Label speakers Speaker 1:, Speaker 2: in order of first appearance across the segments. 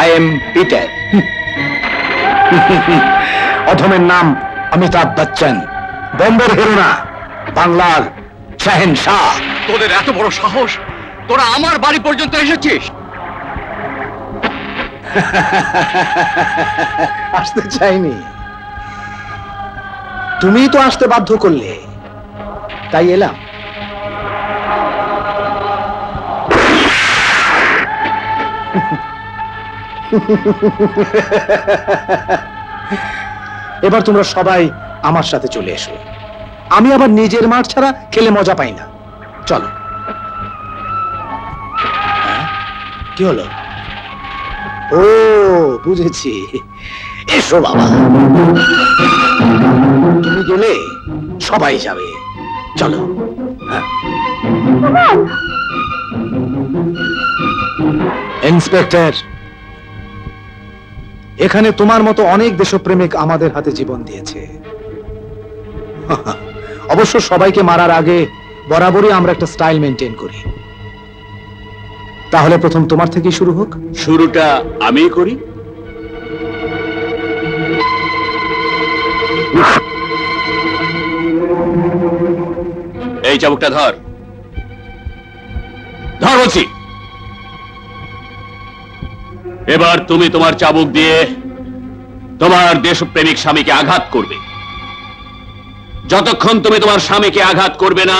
Speaker 1: I am Peter. অধমের নাম অমিতাভ বচ্চন, বোম্বের hero না, বাংলার শাহেনশাহ।
Speaker 2: তোদের এত বড় সাহস, তোরা আমার বাড়ি পর্যন্ত এসেছিস?
Speaker 1: আসতে চাইনি, তুমি তো আসতে বাধ্য করলে, তাই এলাম। এবার তোমরা সবাই আমার সাথে চলে এসো। আমি আবার নিজের মাঠ ছাড়া খেলে মজা পাই না। চলো। কি হলো? ও বুঝেছি, এসো বাবা। তুমি গেলে সবাই যাবে, চলো। ইন্সপেক্টর, এখানে তোমার মতো অনেক দেশপ্রেমিক আমাদের হাতে জীবন দিয়েছে। অবশ্য সবাইকে মারার আগে বরাবরই আমরা একটা স্টাইল মেনটেন করি। তাহলে প্রথম তোমার থেকেই শুরু হোক।
Speaker 2: শুরুটা আমিই করি। এই চাবুকটা ধর, ধর বলছি। এবার তুমি তোমার চাবুক দিয়ে তোমার দেশপ্রেমিক স্বামীকে আঘাত করবে। যতক্ষণ তুমি তোমার স্বামীকে আঘাত করবে না,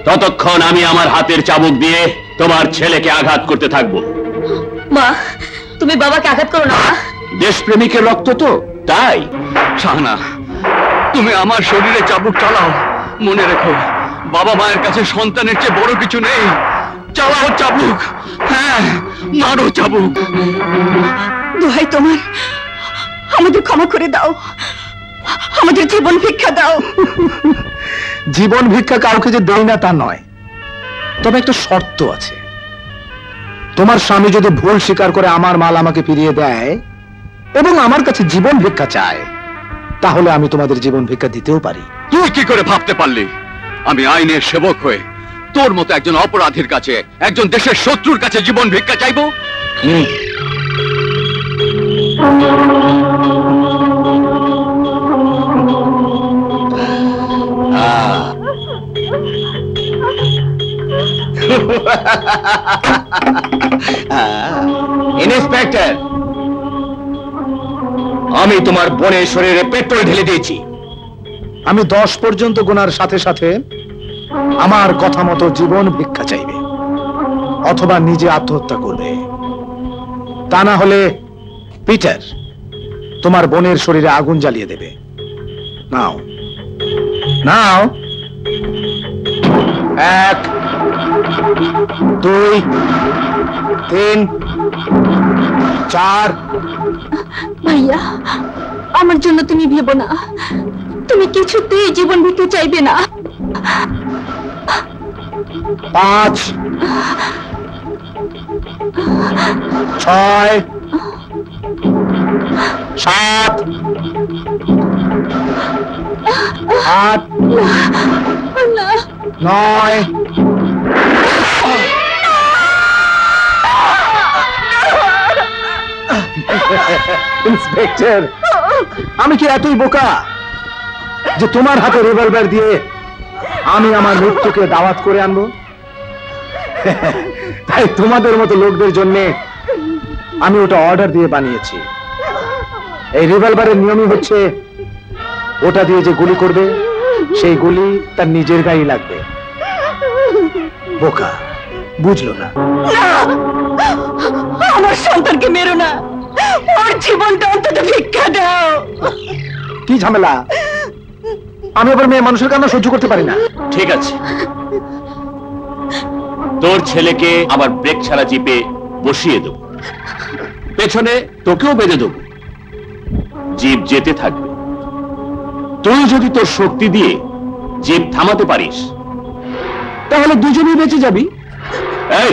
Speaker 2: ততক্ষণ আমি আমার হাতের চাবুক দিয়ে তোমার ছেলেকে আঘাত করতে থাকবো।
Speaker 3: মা, তুমি বাবাকে আঘাত করো না।
Speaker 2: দেশপ্রেমিকের রক্ত তো, তাই। শাহনা, তুমি আমার শরীরে চাবুক চালাও। মনে রেখো, বাবা মায়ের কাছে সন্তানের চেয়ে বড় কিছু নেই। চালাও চাবুক, হ্যাঁ, মারো চাবুক।
Speaker 3: দোহাই তোমার, আমাদের ক্ষমা করে দাও, আমাদের জীবন ভিক্ষা দাও।
Speaker 1: জীবন ভিক্ষা কাউকে যে দেই না তা নয়, তবে একটা শর্ত আছে। তোমার স্বামী যদি ভুল স্বীকার করে আমার মাল আমাকে ফিরিয়ে দেয় এবং আমার কাছে জীবন ভিক্ষা চায়, তাহলে আমি তোমাদের জীবন ভিক্ষা দিতেও পারি।
Speaker 2: তুই কি করে ভাবতে পারলি আমি আইনের সেবক হয়ে তোর মতো একজন অপরাধীর কাছে, একজন দেশের শত্রুর কাছে জীবন ভিক্ষা চাইবো?
Speaker 1: ইন্সপেক্টর, আমি তোমার বোনের শরীরে পেট্রোল ঢেলে দিয়েছি। আমি 10 পর্যন্ত গোনার সাথে সাথে আমার কথা মতো জীবন ভিক্ষা চাইবে, অথবা নিজে আত্মহত্যা করবে। তা না হলে পিটার তোমার বোনের শরীরে আগুন জ্বালিয়ে দেবে। নাও নাও, 1 2 3 4।
Speaker 3: ভাইয়া, আমার জন্য তুমি ভেবো না, তুমি কিছুতেই জীবন ভিক্ষা চাইবে না।
Speaker 1: 5 6 7 8 9। ইন্সপেক্টর, আমি কি এতই বোকা যে তোমার হাতে রিভলভার দিয়ে আমি আমার মৃত্যুকে দাওয়াত করে আনবো? তাই তোমাদের মতো লোকদের জন্য আমি ওটা অর্ডার দিয়ে বানিয়েছি। এই রিভলভারের নিয়মই হচ্ছে, ওটা দিয়ে যে গুলি করবে সেই গুলি তার নিজের গায়ে লাগবে। বোকা, বুঝলো না?
Speaker 3: আমার সন্তানকে মেরো না, ওর জীবনটা অন্তত ভিক্ষা দাও।
Speaker 1: কি ঝামেলা? আমি আবার মেয়ে মানুষের কান্না সহ্য করতে পারি না।
Speaker 2: ঠিক আছে, তোর ছেলেকে আবার ব্রেক ছাড়া জিপে বসিয়ে দেব, পেছনে তোকেও বেঁধে দেব, জিপ যেতে থাকবে। তুই যদি তোর শক্তি দিয়ে জিপ থামাতে পারিস, তাহলে দুজনেই বেঁচে যাবি। এই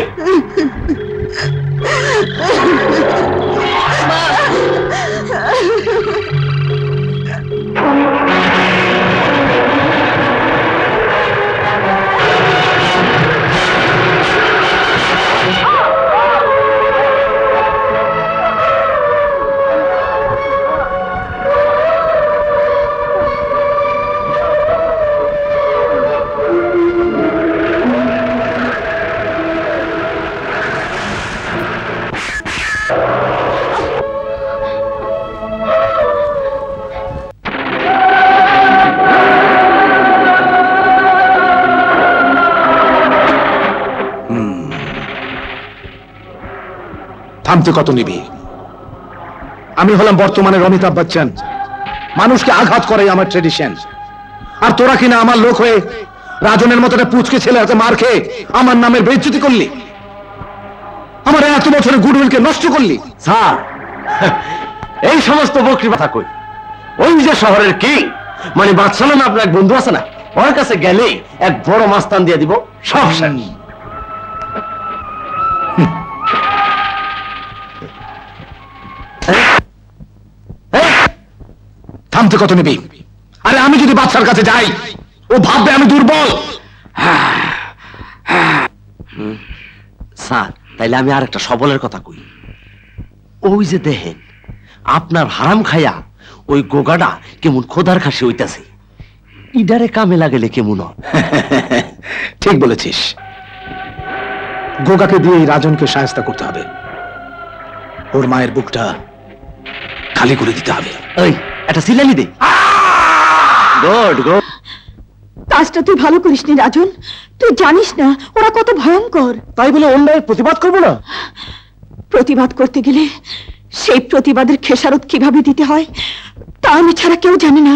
Speaker 1: থামতে কত নিবি? আমি হলাম বর্তমানের অমিতাভ বচ্চন। মানুষকে আঘাত করাই আমার ট্রেডিশন। আর তোরা কিনা আমার লোক হয়ে রাজনের মতো একটা পুচকে ছেলে হাতে মার খেয়ে আমার নামের বেইজ্জতি করলি, আমার এত বছরের গুডউইলকে নষ্ট করলি।
Speaker 4: স্যার, এই সমস্ত বকরি কথা কই, ওই যে শহরের কিং মানে বাদশাহ নামে আপনার এক বন্ধু আছে না, ওর কাছে গেলেই এক বড় মাস্তান দিয়ে দিব, সব শেষ।
Speaker 1: থামতে কত নিবি? আরে আমি যদি বাদশার কাছে যাই, ও ভাববে আমি দুর্বল।
Speaker 4: স্যার, তাইলে আমি আর একটা সবলের কথা কই। ওই যে দেখেন আপনার হারাম খাইয়া ওই গোগাটা কেমন খোদার খাসি হইতাছে, ইডারে কামে লাগেলে কেমন হয়?
Speaker 1: ঠিক বলেছিস, গোগাকে দিয়ে এই রাজনকে সাহায্য করতে হবে। ওর মায়ের বুকটা খালি করে দিতে হবে।
Speaker 4: ওই একটা সিলালি দে। Good good.
Speaker 3: কাজটা তুই ভালো করিসনি রাজন। তুই জানিস না ওরা কত ভয়ঙ্কর।
Speaker 4: তাই বলে অন্যায়ের প্রতিবাদ করবো না?
Speaker 3: প্রতিবাদ করতে গেলে সেই প্রতিবাদের খেসারত কিভাবে দিতে হয় তা আমি ছাড়া কেউ জানে না।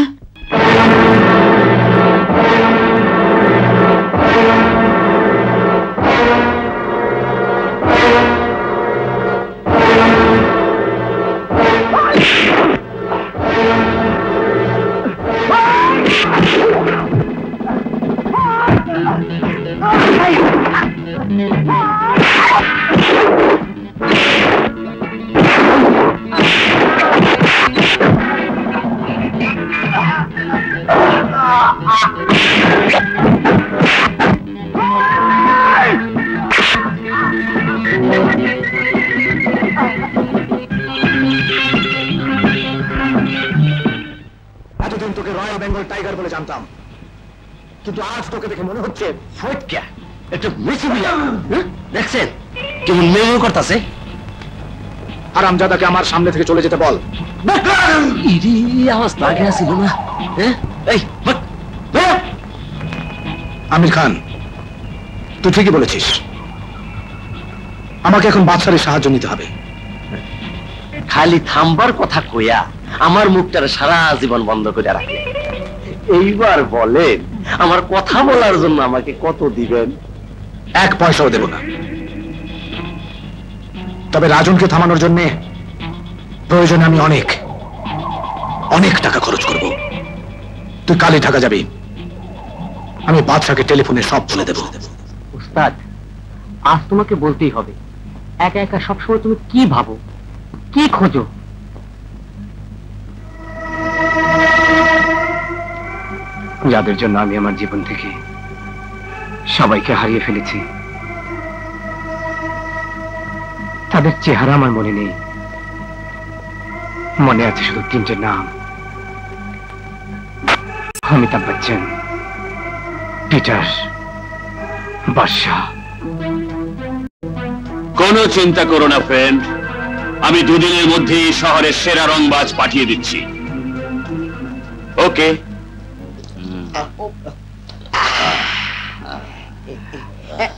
Speaker 1: এতদিন তোকে রয়্যাল বেঙ্গল টাইগার বলে জানতাম, কিন্তু আজ তোকে দেখে মনে হচ্ছে
Speaker 4: ফটকা একটা মিছি বিলা। দেখছেন কেমন মেমো করতেছে?
Speaker 1: হারামজাদাকে আমার সামনে থেকে চলে যেতে বল।
Speaker 4: ইরি আওয়াজ লাগে আসিল না? এই
Speaker 1: আমির খান, তুই ঠিকই বলেছিস, আমাকে এখন বাদশার সাহায্য নিতে হবে।
Speaker 4: খালি থামবার কথা কইয়া আমার মুখটারে সারা জীবন বন্ধ করে রাখে। এইবার বলেন আমার কথা বলার জন্য আমাকে কত দিবেন?
Speaker 1: 1 পয়সাও দেব না। তবে রাজনকে থামানোর জন্য প্রয়োজনে আমি অনেক অনেক টাকা খরচ করব। তুই কালই ঢাকা যাবি, আমি বাদশাকে টেলিফোনে সব বলে দেব।
Speaker 5: উস্তাদ, আজ তোমাকে বলতেই হবে, একা একা সবসময় তুমি কি ভাবো, কি খোঁজো? যাদের জন্য আমি আমার জীবন থেকে সবাইকে হারিয়ে ফেলেছি, তাদের চেহারা আমার মনে নেই। মনে আছে শুধু 3টে নাম: অমিতাভ বচ্চন, পিটার, বাদশা।
Speaker 2: কোনো চিন্তা করো না ফ্রেন্ড, আমি 2 দিনের মধ্যেই শহরের সেরা রংবাজ পাঠিয়ে দিচ্ছি। ওকে।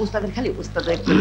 Speaker 6: উস্তাদের খালি উস্তাদের একটু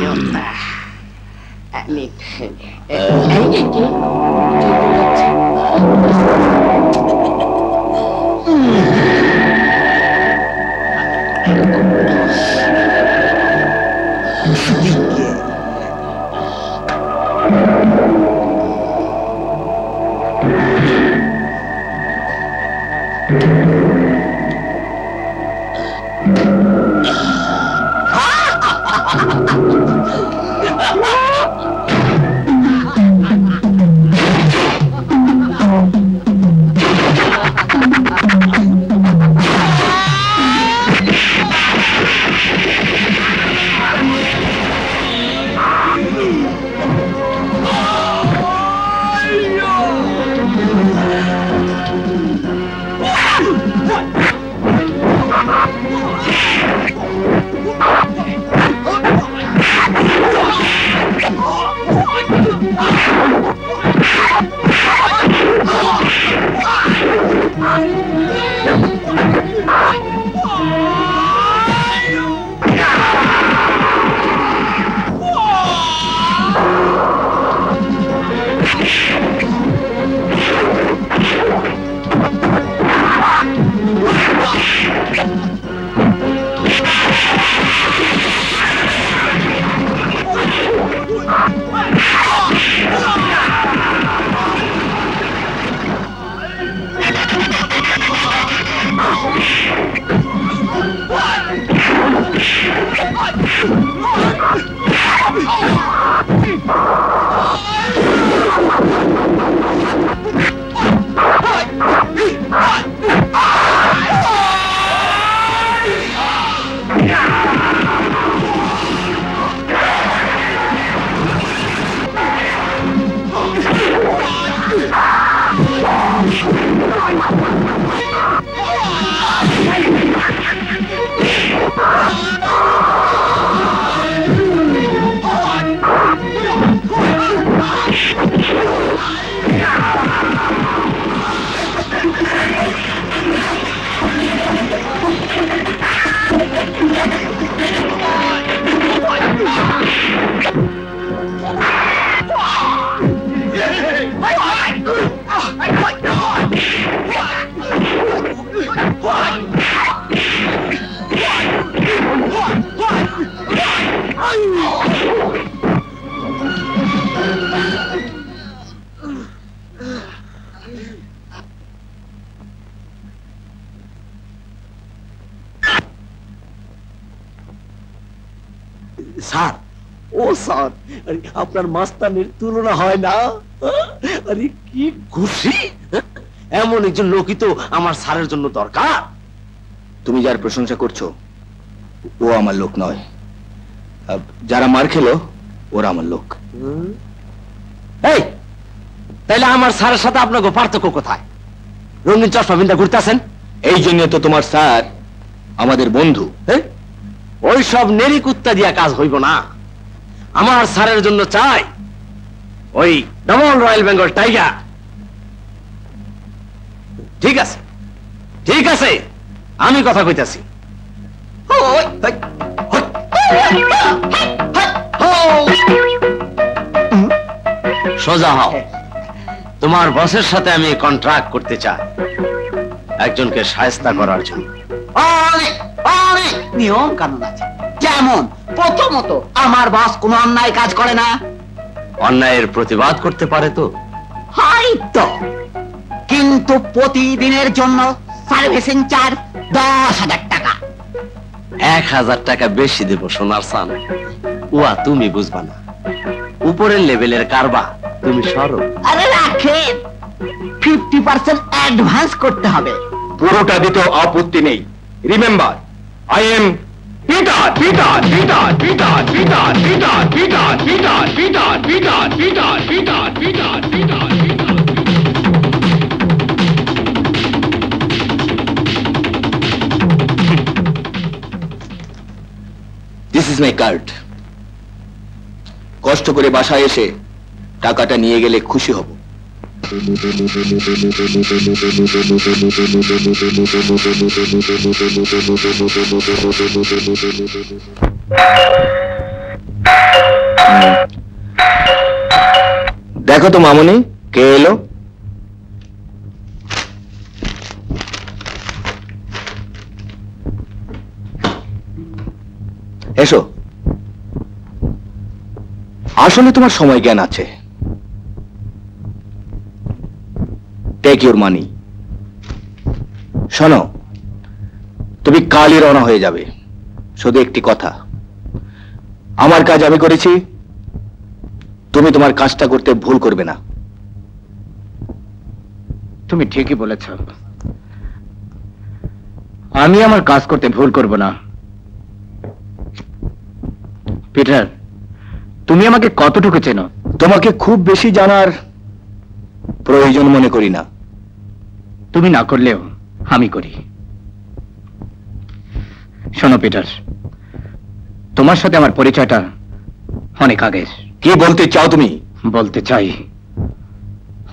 Speaker 4: স্যার, ও স্যার, আপনার মাস্তানের তুলনা হয় না। আরে কি খুশি, এমন একজন লোকই তো আমার স্যারের জন্য দরকার।
Speaker 1: তুমি যার প্রশংসা করছো ও আমার লোক নয়, যারা মার খেলো ওরা আমার লোক।
Speaker 4: এই, তাইলে আমার স্যারের সাথে আপনাকে পার্থক্য কোথায়? রঙিন চশমা বিন্দা ঘুরতেছেন,
Speaker 1: এই জন্য তো তোমার স্যার আমাদের বন্ধু।
Speaker 4: ওই সব নেরি কুত্তা দিয়া কাজ হইব না। আমার স্যারের জন্য চাই ওই ডবল রয়্যাল বেঙ্গল টাইগার। ঠিক আছে, ঠিক আছে, আমি কথা কইতাছি। সোজা হও। তোমার বসের সাথে আমি কন্ট্রাক্ট করতে চাই একজনকে শায়েস্তা করার জন্য।
Speaker 6: অনেক নিয়ম কানুন আছে, যেমন প্রথমত আমার বস কোনো অন্যায় কাজ করে না।
Speaker 4: অন্যায়ের প্রতিবাদ করতে পারে তো?
Speaker 6: হয়তো, কিন্তু প্রতিদিনের জন্য সার্ভিসিং চার্জ 10,000 টাকা।
Speaker 4: 1,000 টাকা বেশি দেব সোনার সান। উয়া তুমি বুঝবা না, উপরের লেভেলের কারবা তুমি সরো।
Speaker 6: আরে রাখেন, 50% অ্যাডভান্স করতে হবে।
Speaker 1: পুরোটা দিতে আপত্তি নেই। Remember, I am Peter Peter Peter Peter Peter Peter Peter Peter Peter Peter Peter Peter Peter Peter. This is my card. কষ্ট করে বাসায় এসে টাকাটা নিয়ে গেলে খুশি হব। দেখো তো মামুনি, কে এলো? এসো। আসলে তোমার সময় জ্ঞান আছে। Take your money. শোনো, তুমি কালই রওনা হয়ে যাবে। শুধু একটি কথা, আমার কাজ আমি করেছি, তুমি তোমার কাজটা করতে ভুল করবে না।
Speaker 7: তুমি ঠিকই বলেছ, আমি আমার কাজ করতে ভুল করব না। পিটার, তুমি আমাকে কতটুকু চেনো?
Speaker 1: তোমাকে খুব বেশি জানার প্রয়োজন মনে করি না।
Speaker 7: তুমি না করলেও আমি করি। শোনো পিটার, তোমার সাথে আমার পরিচয়টা অনেক আগের।
Speaker 1: কি বলতে চাও তুমি?
Speaker 7: বলতে চাই,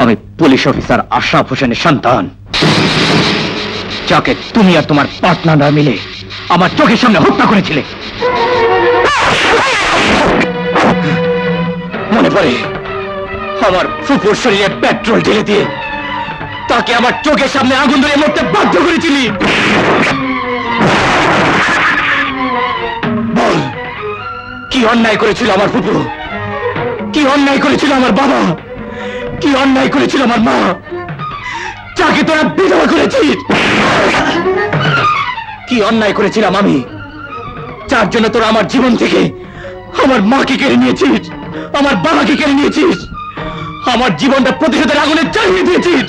Speaker 7: আমি পুলিশ অফিসার আশরাফ হোসেনের সন্তান, যাকে তুমি আর তোমার পার্টনাররা মিলে আমার চোখের সামনে হত্যা করেছিলে। মনে পড়ে, আমার ফুফুর শরীরে পেট্রোল ঢেলে দিয়ে তাকে আমার চোখের সামনে আগুন ধরে মরতে বাধ্য করেছিলি। বল, কি অন্যায় করেছিল আমার ফুফু? কি অন্যায় করেছিল আমার বাবা? কি অন্যায় করেছিল আমার মা, যাকে তোরা বিধবা করেছিস? কি অন্যায় করেছিলাম আমি, যার জন্য তোরা আমার জীবন থেকে আমার মাকে কেড়ে নিয়েছিস, আমার বাবাকে কেড়ে নিয়েছিস, আমার জীবনটা প্রতিশোধের আগুনে জ্বালিয়ে দিয়েছিস।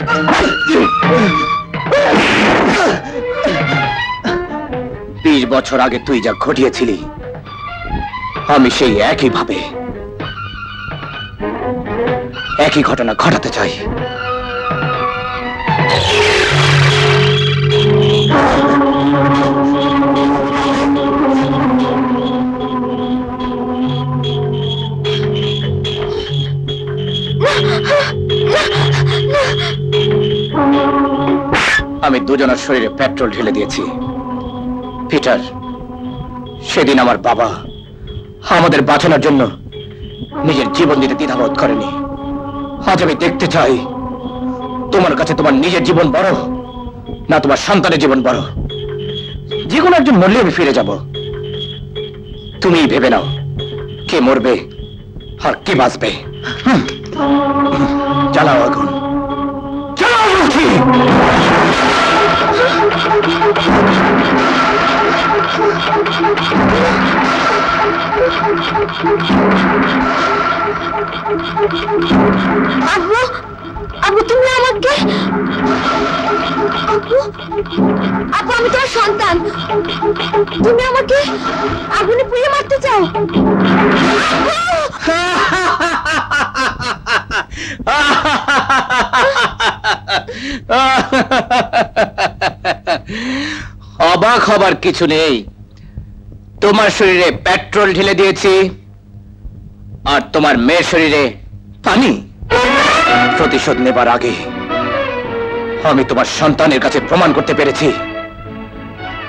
Speaker 7: 20 বছর আগে তুই যা ঘটিয়েছিলি, আমি সেই একই ঘটনা ঘটাতে চাই। আমি দুজনের শরীরে পেট্রোল ঢেলে দিয়েছি। পিটার, সেদিন আমার বাবা আমাদের বাঁচানোর জন্য নিজের জীবন দিতে দ্বিধাবোধ করেনি। আজ আমি দেখতে চাই তোমার কাছে তোমার নিজের জীবন বড় না তোমার সন্তানের জীবন বড়। যে কোনো একজন মরলে আমি ফিরে যাব। তুমি ভেবে নাও কে মরবে আর কে বাঁচবে। চালাও আগুন, চালাও বলছি।
Speaker 3: আব্বু, আব্বু তুমি আমাকে, আব্বু, আব্বু আমি তোমার সন্তান, তুমি আমাকে আগুনে পুড়িয়ে মারতে চাও?
Speaker 7: অবাক হবার কিছু নেই। তোমার শরীরে পেট্রোল ঢেলে দিয়েছি আর তোমার মেয়ের শরীরে পানি। প্রতিশোধ নেবার আগে আমি তোমার সন্তানের কাছে প্রমাণ করতে পেরেছি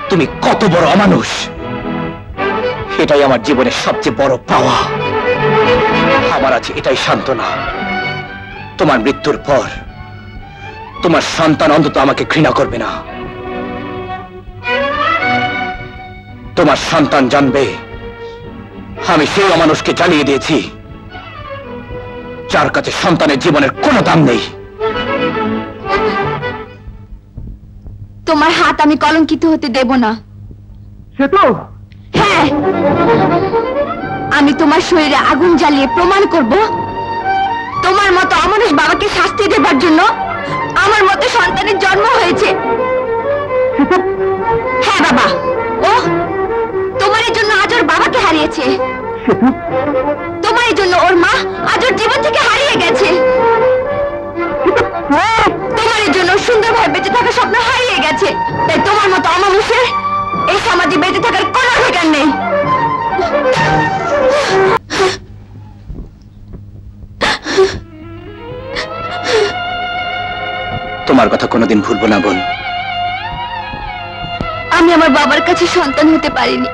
Speaker 7: তুমি কত বড় অমানুষ। এটাই আমার জীবনের সবচেয়ে বড় পাওয়া। আমার আছে এটাই সান্ত্বনা, তোমার মৃত্যুর পর তোমার সন্তান অন্তত আমাকে ঘৃণা করবে না। তোমার সন্তান জানবে আমি সেই অমানুষকে জ্বালিয়ে দিয়েছি যার কাছে সন্তানের জীবনের কোনো দাম নেই।
Speaker 3: তোমার হাত আমি কলঙ্কিত হতে দেব না। হ্যাঁ, আমি তোমার শরীরে আগুন জ্বালিয়ে প্রমাণ করব তোমার মতো অমানুষ বাবাকে শাস্তি দেবার জন্য আমার মতো সন্তানের জন্ম হয়েছে। হ্যাঁ বাবা, ও তোমার জন্য আজ ওর বাবাকে হারিয়েছে। তোমার জন্য ওর মা আজ ওর জীবন থেকে হারিয়ে গেছে। তোমার জন্য সুন্দরভাবে বেঁচে থাকার স্বপ্ন হারিয়ে গেছে। তাই তোমার মতো অমানুষের এই সমাজে বেঁচে থাকার কোনো অধিকার নেই।
Speaker 7: তোমার কথা কোনোদিন ভুলবো না বোন।
Speaker 3: আমি আমার বাবার কাছে সন্তান হতে পারিনি,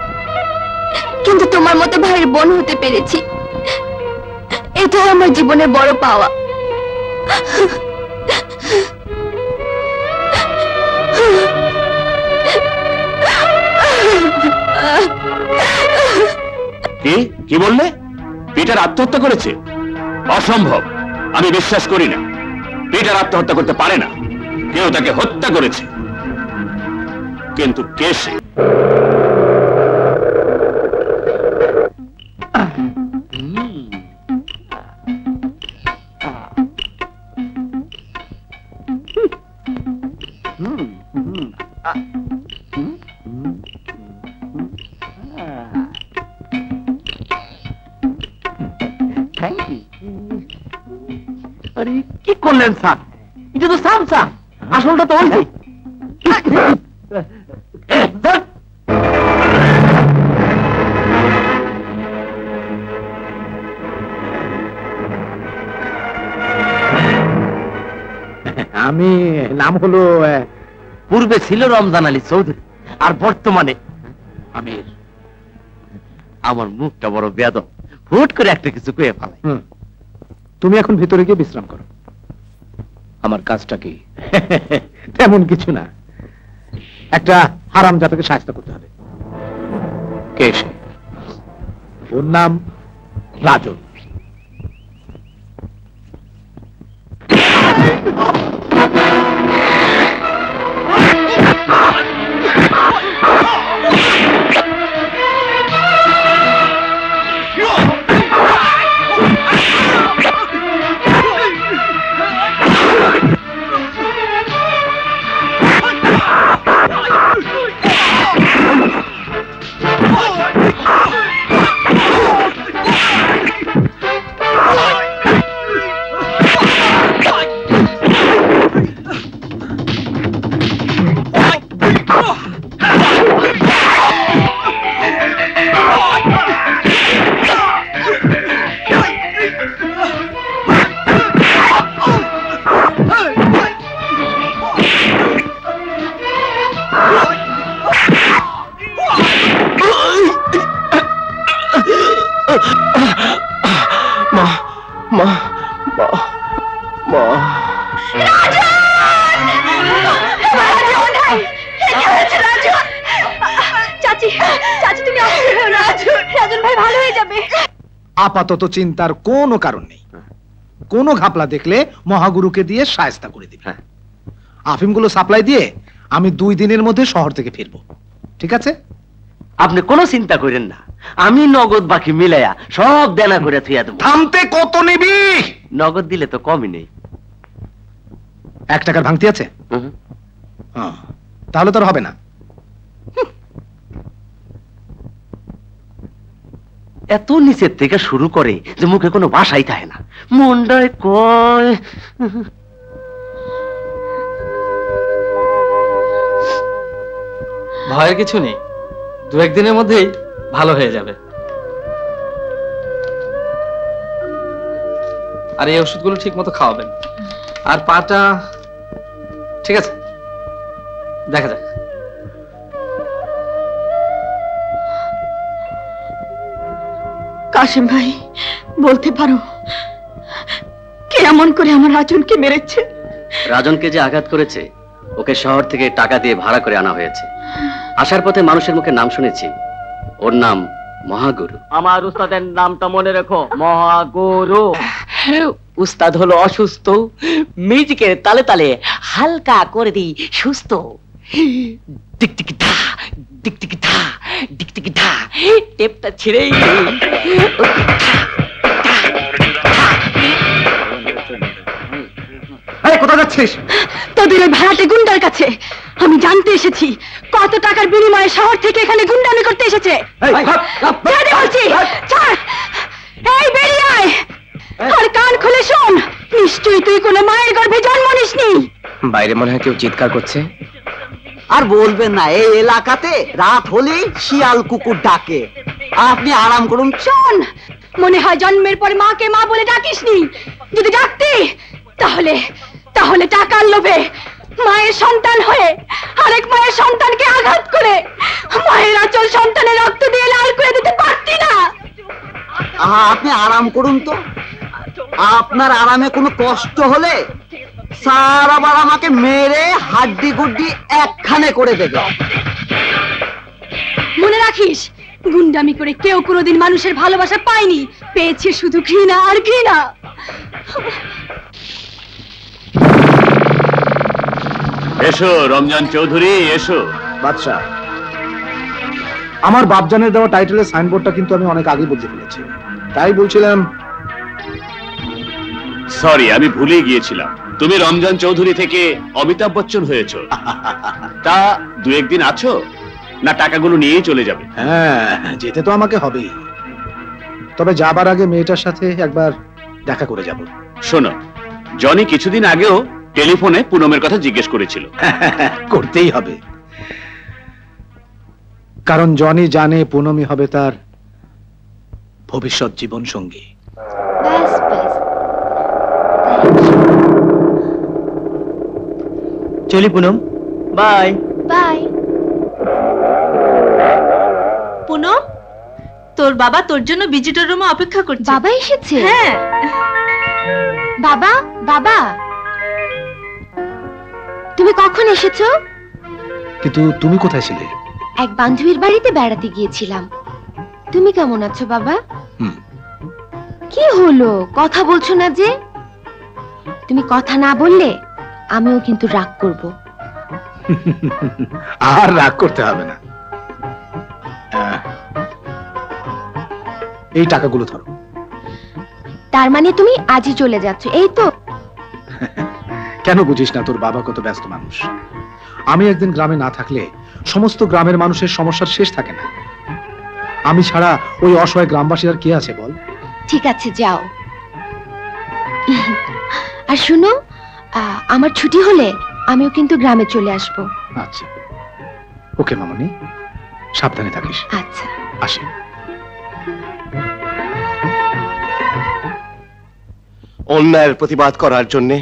Speaker 3: কিন্তু তোমার মতো ভাইয়ের বোন হতে পেরেছি। এটাই আমার জীবনের বড় পাওয়া।
Speaker 2: কি বললে? পিটার আত্মহত্যা করেছে? অসম্ভব, আমি বিশ্বাস করি না। পিটার আত্মহত্যা করতে পারে না, কেউ তাকে হত্যা করেছে। কিন্তু কে সে?
Speaker 4: আরে কি করলেন স্যার? এটা তো সামসা, আসলটা তো ওই।
Speaker 1: আমি নাম হলো
Speaker 4: পূর্বে ছিল রমজান আলী চৌধুরী, আর বর্তমানে আমির। আমার মুখটা বড় বেয়াদব, হুট করে একটা কিছু কয়ে ফেলাই।
Speaker 1: তুমি এখন ভিতরে গিয়ে বিশ্রাম করো।
Speaker 7: আমার কাজটা কি?
Speaker 1: তেমন কিছু না, একটা হারামজাদাকে সাহায্য করতে হবে।
Speaker 7: কে সে?
Speaker 1: ওর নাম রাজন। আপাতত চিন্তার কোনো কারণ নেই। কোনো ঘাপলা দেখলে মহাগুরুকে দিয়ে শায়েস্তা করে দিবি। আফিমগুলো সাপ্লাই দিয়ে আমি 2 দিনের মধ্যে শহর থেকে ফিরবো, ঠিক আছে?
Speaker 4: আপনি কোনো চিন্তা করেন না, আমি নগদ বাকি মিলাইয়া সব দেনা করে থুইয়া দেব।
Speaker 1: থামতে কত নিবি?
Speaker 4: নগদ দিলে তো কমই নেই।
Speaker 1: 1 টাকার ভাঙতি আছে? তাহলে তো আর হবে না।
Speaker 4: এত নিচের থেকে শুরু করে যে মুখে কোনো ভাষাই থাকে না, মনটায় কয়।
Speaker 5: ভয়ের কিছু নেই, 2-1 দিনের মধ্যেই ভালো হয়ে যাবে। আর এই ওষুধগুলো ঠিক মতো খাওয়াবেন। আর পাটা ঠিক আছে, দেখা যাক।
Speaker 3: কাশেম ভাই, বলতে পারো কে এমন করে আমার রাজনকে মেরেছে?
Speaker 8: রাজনকে যে আঘাত করেছে ওকে শহর থেকে টাকা দিয়ে ভাড়া করে আনা হয়েছে। আসার পথে মানুষের মুখে নাম শুনেছি, ওর নাম মহাগুরু।
Speaker 5: আমার উস্তাদের নামটা মনে রেখো, মহাগুরু।
Speaker 7: উস্তাদ হলো অসুস্থ, মিউজিকের তালে তালে হালকা করে দিই সুস্থ। টিকটিকি ধা, টিকটিকি ধা, টিকটিকি ধা, টেপটা ছিঁড়েই
Speaker 1: কোথায় যাচ্ছিস?
Speaker 3: তোদের ওই ভাড়াটে গুন্ডার কাছে। আমি জানতে এসেছি কত টাকার বিনিময়ে শহর থেকে এখানে গুন্ডামি করতে এসেছে। ছেড়ে বলছি, ছাড়। এই বেরিয়ে আয়, আর কান খুলে শোন। নিশ্চয়ই তুই কোনো মায়ের গর্ভে জন্ম নিসনি।
Speaker 7: বাইরে মনে হয় কেউ চিৎকার করছে।
Speaker 6: আর বলবেন না, এই এলাকাতে রাত হলেই শিয়াল কুকুর ডাকে। আপনি আরাম করুন।
Speaker 3: শোন, মনে হয় জন্মের পর মাকে মা বলে ডাকিসনি। যদি ডাকতি তাহলে তাহলে টাকার লোভে মায়ের সন্তান হয়ে আরেক মায়ের সন্তানকে আঘাত করে মায়ের আঁচল সন্তানের রক্ত দিয়ে লাল করে দিতে পারতি না।
Speaker 6: আপনি আরাম করুন তো। আপনার আরামে কোনো কষ্ট হলে স্যার আবার আমাকে মেরে হাড্ডি গুড্ডি একখানে করে দেবে।
Speaker 3: মনে রাখিস, গুন্ডামি করে কেউ কোনোদিন মানুষের ভালোবাসা পায়নি, পেয়েছে শুধু ঘৃণা আর ঘৃণা।
Speaker 2: এসো রমজান চৌধুরী, এসো।
Speaker 1: বাদশাহ, আমার বাপজানের দেওয়া টাইটেলের সাইনবোর্ডটা কিন্তু আমি অনেক আগে বলতে ফেলেছি, তাই বলছিলাম।
Speaker 2: সরি, আমি ভুলে গিয়েছিলাম। তুমি রমজান চৌধুরী থেকে অমিতাভ বচ্চন হয়েছো। তা 2-1 দিন আছো না টাকাগুলো নিয়েই চলে যাবে?
Speaker 1: হ্যাঁ, যেতে তো আমাকে হবেই, তবে যাবার আগে মেয়েটার সাথে একবার দেখা করে যাব।
Speaker 2: শোনো, জনি কিছুদিন আগেও টেলিফোনে পুনমের কথা জিজ্ঞেস করেছিল।
Speaker 1: করতেই হবে, কারণ জনি জানে পুনমই হবে তার ভবিষ্যৎ জীবন সঙ্গী।
Speaker 7: চলি পুনম, বাই
Speaker 3: বাই।
Speaker 9: পুনম, তোর বাবা তোর জন্য ভিজিটর রুমে অপেক্ষা করছে।
Speaker 3: বাবা এসেছে?
Speaker 9: হ্যাঁ।
Speaker 3: বাবা, বাবা, তুমি কখন এসেছো?
Speaker 1: কিন্তু তুমি কোথায় ছিলে?
Speaker 3: এক বান্ধবীর বাড়িতে বেড়াতে গিয়েছিলাম। তুমি কেমন আছো বাবা? কি হলো, কথা বলছো না যে? তুমি কথা না বললে আমিও কিন্তু রাগ করব।
Speaker 1: আর রাগ করতে হবে না, এই টাকাগুলো ধরো।
Speaker 3: তার মানে তুমি আজই চলে যাচ্ছ, এই তো?
Speaker 1: কেন বুঝিস না তোর বাবা কত ব্যস্ত মানুষ। আমি একদিন গ্রামে না থাকলে সমস্ত গ্রামের মানুষের সমস্যার শেষ থাকে না। আমি ছাড়া ওই অসহায় গ্রামবাসীর আর কে আছে বল?
Speaker 3: ঠিক আছে, যাও। আর শুনো, আমার ছুটি হলে আমিও কিন্তু গ্রামে চলে আসব।
Speaker 1: আচ্ছা, ওকে মামনি, সাবধানে থাকিস।
Speaker 3: আচ্ছা,
Speaker 1: আসি।
Speaker 10: অন্যায়ের প্রতিবাদ করার জন্যে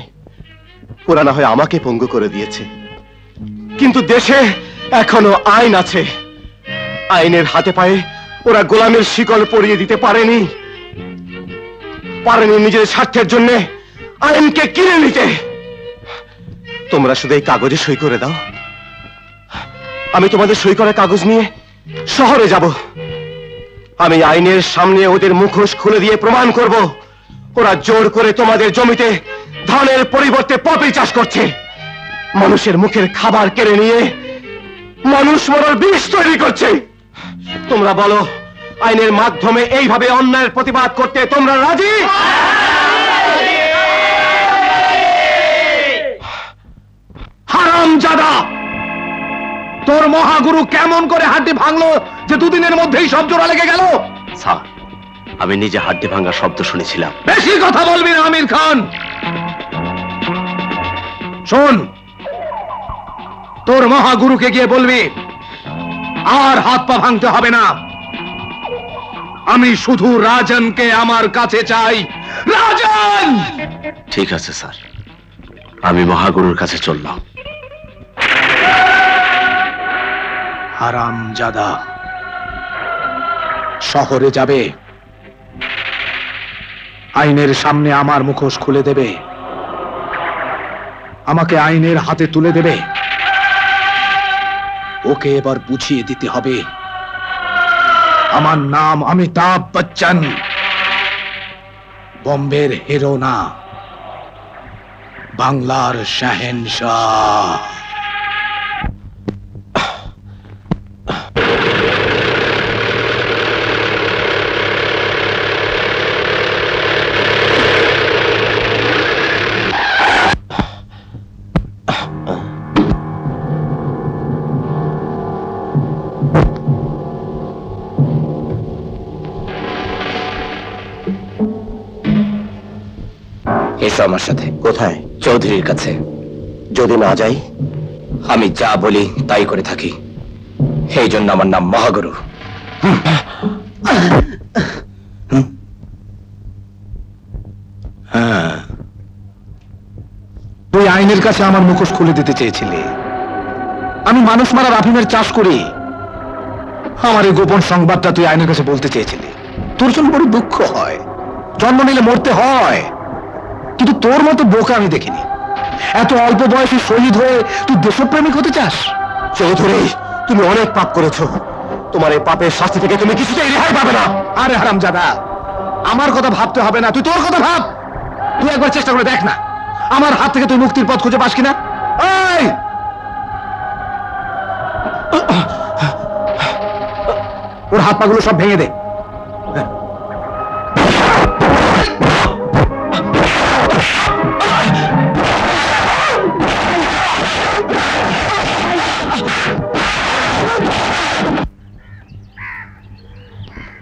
Speaker 10: ওরা না হয় আমাকে পঙ্গু করে দিয়েছে, কিন্তু দেশে এখনো আইন আছে। আইনের হাতে পায়ে ওরা গোলামের শিকল পরিয়ে দিতে পারেনি নিজের স্বার্থের জন্য আইনকে কিনে নিতে। তোমরা শুধু এই কাগজে সই করে দাও, আমি তোমাদের সই করা কাগজ নিয়ে শহরে যাব। আমি আইনের সামনে ওদের মুখোশ খুলে দিয়ে প্রমাণ করব ওরা জোর করে তোমাদের জমিতে ধানের পরিবর্তে পপি চাষ করছে, মানুষের মুখের খাবার কেড়ে নিয়ে মানুষ মরার বিষ তৈরি করছে। তোমরা বলো, আইনের মাধ্যমে এইভাবে অন্যায়ের প্রতিবাদ করতে তোমরা রাজি?
Speaker 1: হারামজাদা, তোর মহাগুরু কেমন করে হাড্ডি ভাঙলো যে দুদিনের মধ্যেই সব জোড়া লেগে গেল?
Speaker 10: স্যার, আমি নিজে হাড্ডি ভাঙার শব্দ শুনেছিলাম।
Speaker 1: বেশি কথা বলবি না আমির খান। শোন, তোর মহাগুরুকে গিয়ে বলবি আর হাত পা ভাঙতে হবে না, আমি শুধু রাজনকে আমার কাছে চাই। রাজন!
Speaker 10: ঠিক আছে স্যার, আমি মহাগুরুর কাছে চললাম।
Speaker 1: হারামজাদা, শহরে যাবে, আইনের সামনে আমার মুখোশ খুলে দেবে, আমাকে আইনের হাতে তুলে দেবে। ওকে এবার বুঝিয়ে দিতে হবে আমার নাম অমিতাভ বচ্চন, বম্বের হিরো না, বাংলার শাহেনশাহ।
Speaker 7: এসো আমার সাথে।
Speaker 10: কোথায়?
Speaker 7: চৌধুরীর কাছে।
Speaker 10: যদি না যাই?
Speaker 7: আমি যা বলি তাই করে থাকি, এই জন্য আমার নাম মহাগুরু।
Speaker 1: হ্যাঁ, তুই আইনের কাছে আমার মুখোশ খুলে দিতে চেয়েছিলি। আমি মানুষ মারার আফিমের চাষ করি, আমার এই গোপন সংবাদটা তুই আইনের কাছে বলতে চেয়েছিলি। তোর জন্য বড় দুঃখ হয়, জন্ম নিলে মরতে হয়, কিন্তু তোর মতো বোকা আমি দেখিনি। এত অল্প বয়সে শহীদ হয়ে তুই দেশপ্রেমিক হতে চাস?
Speaker 10: চৌধুরী, তুমি অনেক পাপ করেছো, তোমার এই পাপের শাস্তি থেকে তুমি কিছুতেই রেহাই পাবে না।
Speaker 1: আরে হারামজাদা, আমার কথা ভাবতে হবে না, তুই তোর কথা ভাব। তুই একবার চেষ্টা করে দেখ না, আমার হাত থেকে তুই মুক্তির পথ খুঁজে পাস কিনা। এই, ওর হাত পাগুলো সব ভেঙে দে।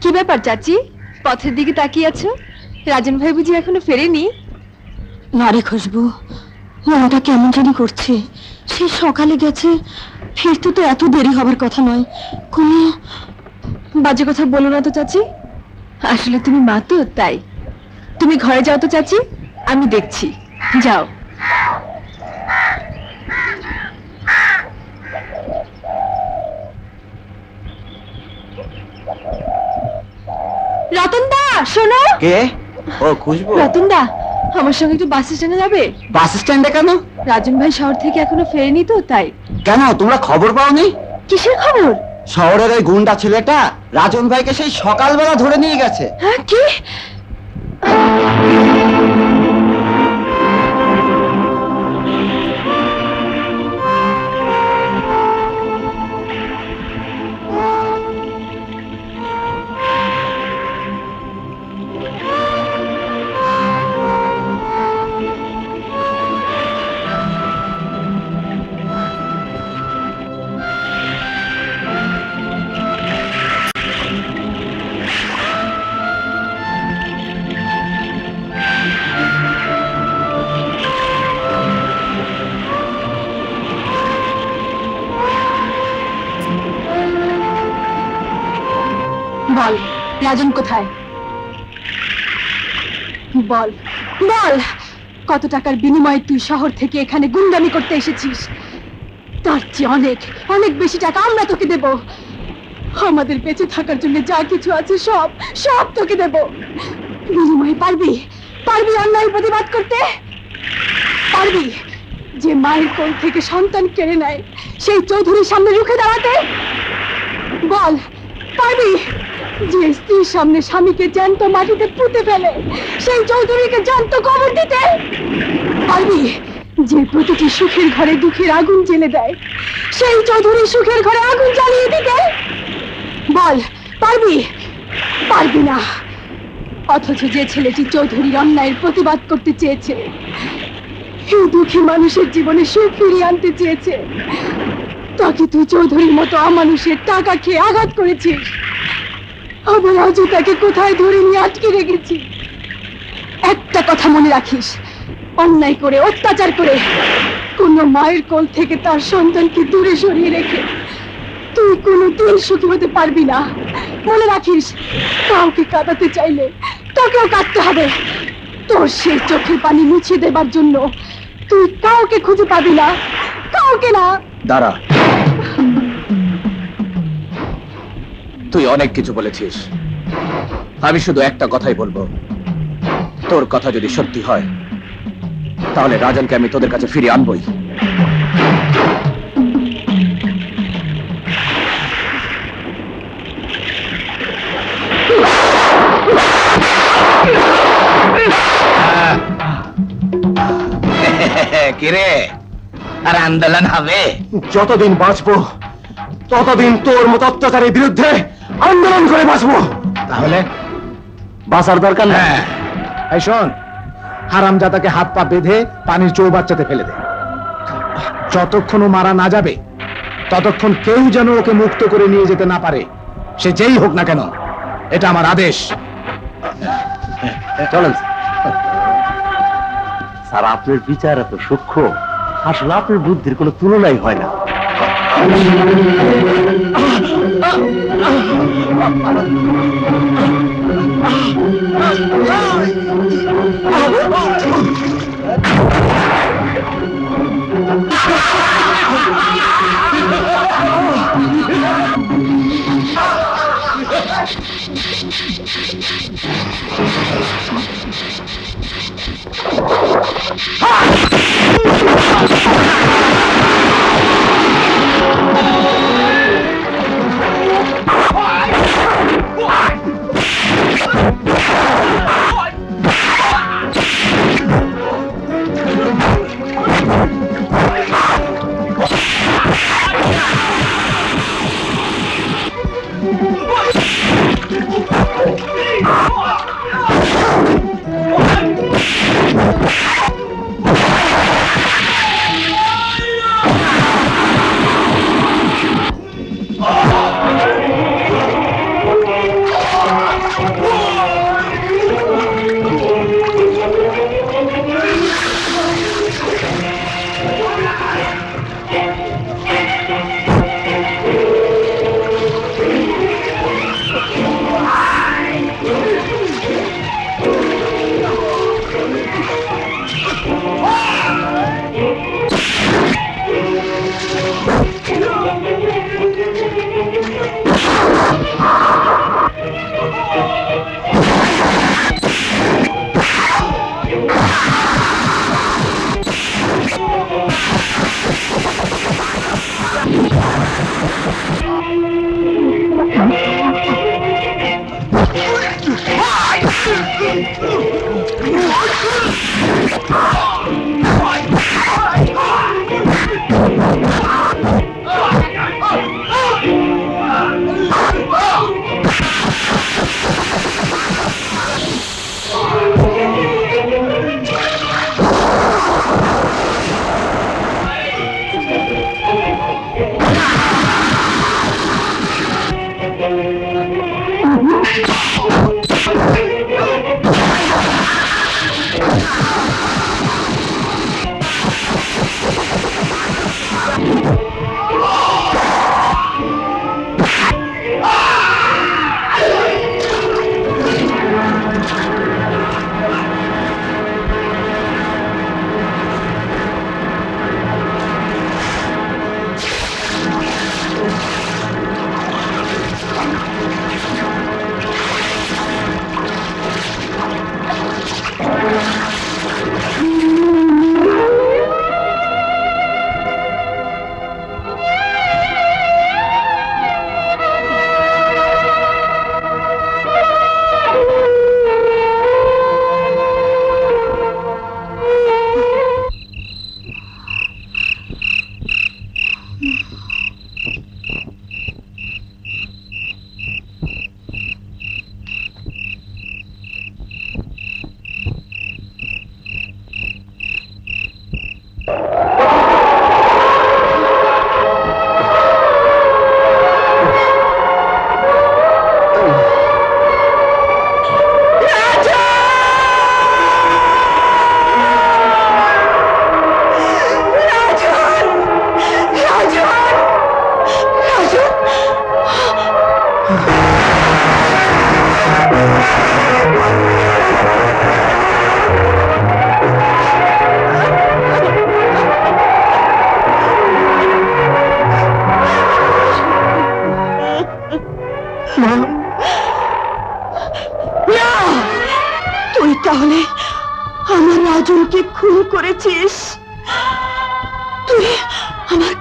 Speaker 3: কি ব্যাপার চাচি, পথের দিকে তাকিয়ে আছো? রাজন ভাই বুঝি এখনো ফেরেনি? না রে খুশবু, মনটা কেমন জানি করছে। সেই সকালে গেছে, ফিরতে তো এত দেরি হবার কথা নয়। কোনো বাজে কথা বলো না তো চাচি, আসলে তুমি মা তো তাই। তুমি ঘরে যাও তো চাচি, আমি দেখছি, যাও। রতনদা শোনো।
Speaker 6: কে? ও খুশবু।
Speaker 3: রতনদা, আমার সঙ্গে একটু বাস স্ট্যান্ডে যাবে?
Speaker 6: বাস স্ট্যান্ডে কেন?
Speaker 3: রাজন ভাই শহর থেকে এখনো ফেরেনি তো তাই।
Speaker 6: কেন, তোমরা খবর পাওনি?
Speaker 3: কিসের খবর?
Speaker 6: শহরের ওই গুন্ডা ছেলেটা রাজন ভাইকে সেই সকালবেলা ধরে নিয়ে গেছে।
Speaker 3: হ্যাঁ, কি? বল, রাজন কোথায়? বল বল, কত টাকার বিনিময়ে তুই শহর থেকে এখানে গুন্ডামি করতে এসেছিস? তার চেয়ে অনেক অনেক বেশি টাকা আমরা তোকে দেব। আমাদের বেঁচে থাকার জন্য যা কিছু আছে সব সব তোকে দেব। বিনিময়ে পারবি পারবি অন্যায় প্রতিবাদ করতে? পারবি যে মায়ের কোল থেকে সন্তান কেড়ে নেয় সেই চৌধুরীর সামনে রুখে দাঁড়াতে? বল, পারবি? যে স্ত্রীর সামনে স্বামীকে জ্যান্ত মাটিতে পুঁতে ফেলে সেই চৌধুরীকে জ্যান্ত কবর দিতে পারবি? যে প্রতিটি সুখের ঘরে দুঃখের আগুন জ্বেলে দেয় সেই চৌধুরী সুখের ঘরে আগুন জ্বালিয়ে দিতে বল, পারবি? পারবি না। অথচ যে ছেলেটি চৌধুরীর অন্যায়ের প্রতিবাদ করতে চেয়েছে, এই দুঃখী মানুষের জীবনে সুখ ফিরিয়ে আনতে চেয়েছে, তাকে তুই চৌধুরীর মতো অমানুষের টাকা খেয়ে আঘাত করেছিস। আবার আজও তাকে কোথায় ধরে নিয়ে আটকে রেখেছি। একটা কথা মনে রাখিস, অন্যায় করে অত্যাচার করে কোন মায়ের কোল থেকে তার সন্তানকে দূরে সরিয়ে রেখে তুই কোনোদিন সুখী হতে পারবি না। মনে রাখিস, কাউকে কাঁদাতে চাইলে তোকেও কাঁদতে হবে। তোর সেই চোখের পানি মুছিয়ে দেবার জন্য তুই কাউকে খুঁজে পাবি না, কাউকে না।
Speaker 1: দাঁড়া, তুই অনেক কিছু বলেছিস, আমি শুধু একটা কথাই বলবো। তোর কথা যদি সত্যি হয় তাহলে রাজনকে আমি তোদের কাছে ফিরিয়ে আনবই।
Speaker 7: কিরে, আর আন্দোলন হবে?
Speaker 10: যতদিন বাঁচবো ততদিন তোর মতো অত্যাচারের বিরুদ্ধে আন্দোলন করে বাঁচবো।
Speaker 1: তাহলে
Speaker 10: বাঁচার দরকার না।
Speaker 1: এই শোন, হারামজাদাকে হাত পা বেঁধে পানির চৌবাচ্চাতে ফেলে দে। যতক্ষণ ও মারা না যাবে ততক্ষণ কেউ যেন ওকে মুক্ত করে নিয়ে যেতে না পারে, সে যেই হোক না কেন। এটা আমার আদেশ।
Speaker 4: চলেন স্যার, আপনার বিচার এত সূক্ষ্ম, আসলে আপনার বুদ্ধির কোনো তুলনাই হয় না।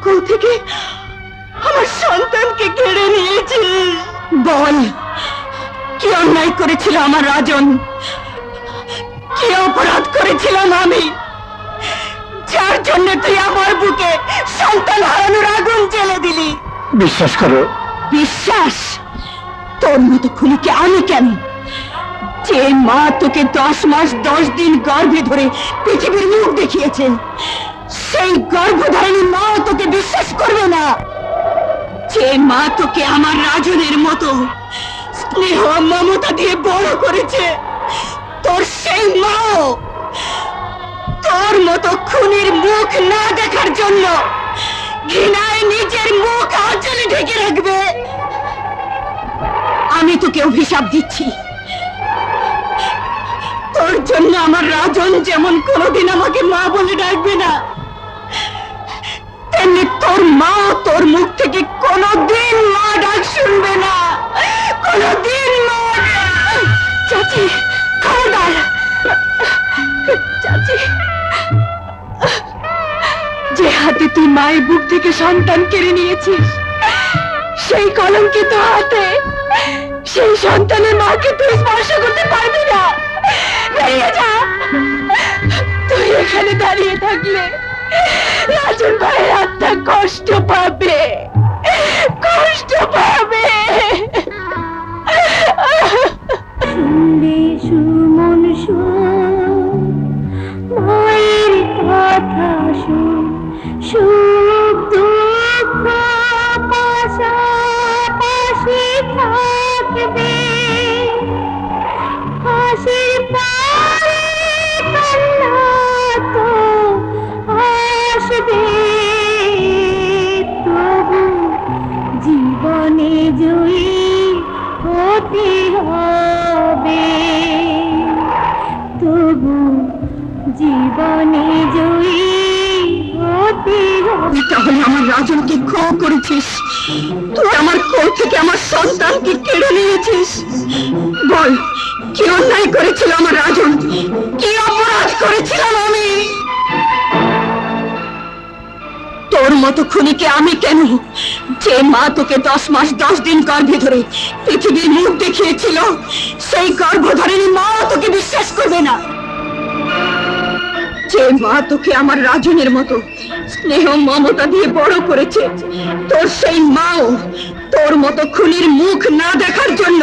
Speaker 3: কোল থেকে আমার সন্তানকে কেড়ে নিয়েছিস। বল, কি অন্যায় করেছিল আমার রাজন? কি অপরাধ করেছিলাম আমি, যার জন্য তুই আমার বুকে সন্তান হারানোর আগুন জ্বেলে দিলি?
Speaker 1: বিশ্বাস করো।
Speaker 3: বিশ্বাস? তোর মতো খুনিকে আমি কেন? যে মা তোকে 10 মাস 10 দিন গর্ভে ধরে পৃথিবীর মুখ দেখিয়েছে, সেই গর্ভধারিণী মা তোকে বিশ্বাস করবে না? যে মা তোকে আমার রাজনের মতো স্নেহ মমতা দিয়ে বড় করেছে, তোর সেই মাও তোর মতো খুনির মুখ না দেখার জন্য ঘৃণায় নিজের মুখ আঁচলে ঢেকে রাখবে? আমি তোকে অভিশাপ দিচ্ছি, তোর জন্য আমার রাজন যেমন কোনোদিন আমাকে মা বলে ডাকবে না, তেমনি তোর মা তোর মুখ থেকে কোনোদিন মা ডাক শুনবে না, কোনোদিন মা। চাচি, খবরদার! চাচি, যে হাতে তুই মায়ের বুক থেকে সন্তান কেড়ে নিয়েছিস, সেই কলঙ্কিত হাতে সেই সন্তানের মাকে তুই স্পর্শ করতে পারবি না। বেরিয়ে যা। তুই এখানে দাঁড়িয়ে থাকলে রাজন ভাইয়ের আত্মা কষ্ট পাবে, কষ্ট পাবে। সুমন মায়ের কথা সুখ দুঃখ পাশাপাশি থাকবে, হাসির পরে কান্না তো আসবে, তবু জীবনে জয়ী হতে হবে, তবু জীবনে জয়ী হতে হবে। তাহলে আমার রাজনকে ক্ষোভ করেছিস, তুই আমার কোল থেকে আমার সন্তানকে কেড়ে নিয়েছিস। বল, কি অন্যায় করেছিল আমার রাজন? কি অপরাধ করেছিলাম আমি? তোর মতো খুনিকে আমি কেন? যে মা তোকে 10 মাস 10 দিন গর্ভে ধরে পৃথিবীর মুখ দেখিয়েছিল, সেই গর্ভধারিণী মা তোকে বিশ্বাস করবে না। যে মা তোকে আমার রাজনের মতো স্নেহ মমতা দিয়ে বড় করেছে, তোর সেই মাও তোর মতো খুনির মুখ না দেখার জন্য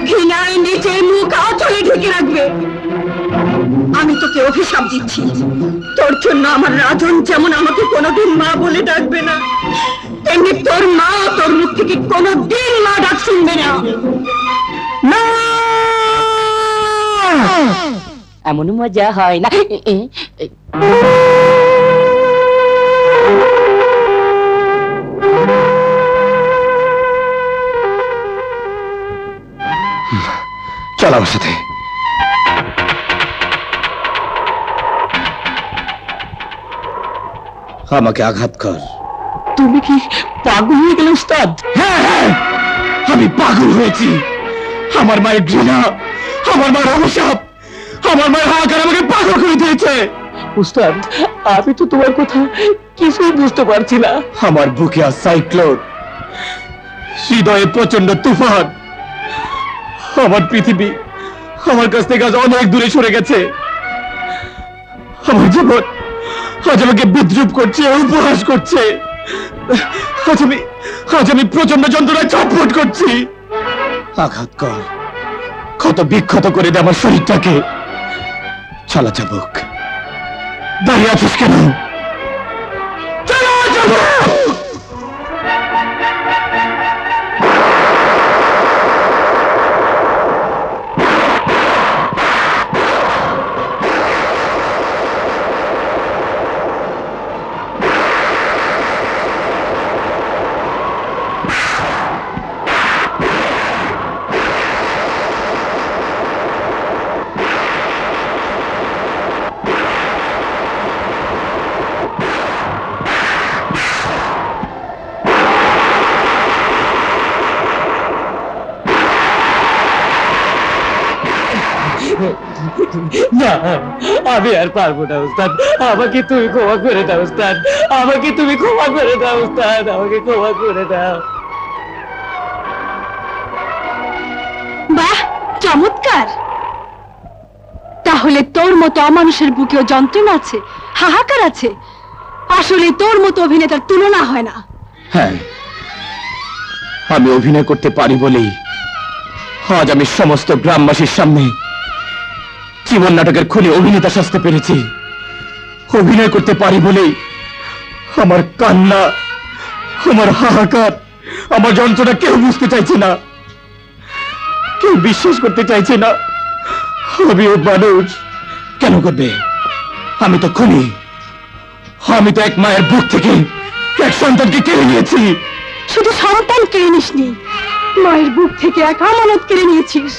Speaker 3: ঘৃণায় নিজের মুখ আঁচলে ঢেকে রাখবে। আমি তোকে অভিশাপ দিচ্ছি, তোর জন্য আমার রাজন যেমন আমাকে কোনোদিন মা বলে ডাকবে না, তেমনি তোর মা তোর মুখ থেকে কোনোদিন মা ডাক শুনবে না।
Speaker 5: এমন মজা হয় না।
Speaker 1: চল আমার সাথে। আমাকে আঘাত কর।
Speaker 5: তুমি কি পাগল হয়ে গেলে উস্তাদ?
Speaker 1: হ্যাঁ হ্যাঁ, আমি পাগল হয়েছি। আমার মায়ের ঘৃণা, আমার মায়ের অভিশাপ, আমার মায়ের হাহাকার আমাকে পাগল করে দিয়েছে।
Speaker 5: উস্তাদ, আমি তো তোমার কথা কিছুই বুঝতে পারছি না।
Speaker 1: আমার বুকে আর সাইক্লোন, হৃদয়ে প্রচন্ড তুফান। আমার পৃথিবী আমার কাছ থেকে আজ অনেক দূরে সরে গেছে। আমার জীবন আজ আমাকে বিদ্রুপ করছে, উপহাস করছে। আজ আমি প্রচন্ড যন্ত্রণায় ছটফট করছি। আঘাত কর, ক্ষত বিক্ষত করে দে আমার শরীরটাকে। চলা চাবুক, দাঁড়িয়ে আছিস কেন? চলা চাবুক।
Speaker 5: না, আমি আর পারবো না উস্তাদ, আমাকে তুমি ক্ষমা করে দাও উস্তাদ, আমাকে তুমি ক্ষমা করে দাও উস্তাদ, আমাকে ক্ষমা করে দাও।
Speaker 3: বাহ, চমৎকার। তাহলে তোর মতো অমানুষের বুকেও যন্ত্রণা আছে, হাহাকার আছে। আসলে তোর মতো অভিনেতার তুলনা হয় না।
Speaker 7: হ্যাঁ, আমি অভিনয় করতে পারি বলেই আজ আমি সমস্ত গ্রামবাসীর সামনে জীবন নাটকের খুলে অভিনেতা সাজতে পেরেছি। অভিনয় করতে পারি বলেই আমার কান্না, আমার হাহাকার, আমার যন্ত্রণা কেউ বুঝতে চাইছে না, কেউ বিশ্বাস করতে চাইছে না আমিও মানুষ। কেন করবে? আমি তো খুনি, আমি তো এক মায়ের বুক থেকে এক সন্তানকে কেড়ে নিয়েছি।
Speaker 3: শুধু সন্তান কেড়ে নিসনি, মায়ের বুক থেকে এক আমানত কেড়ে নিয়েছিস।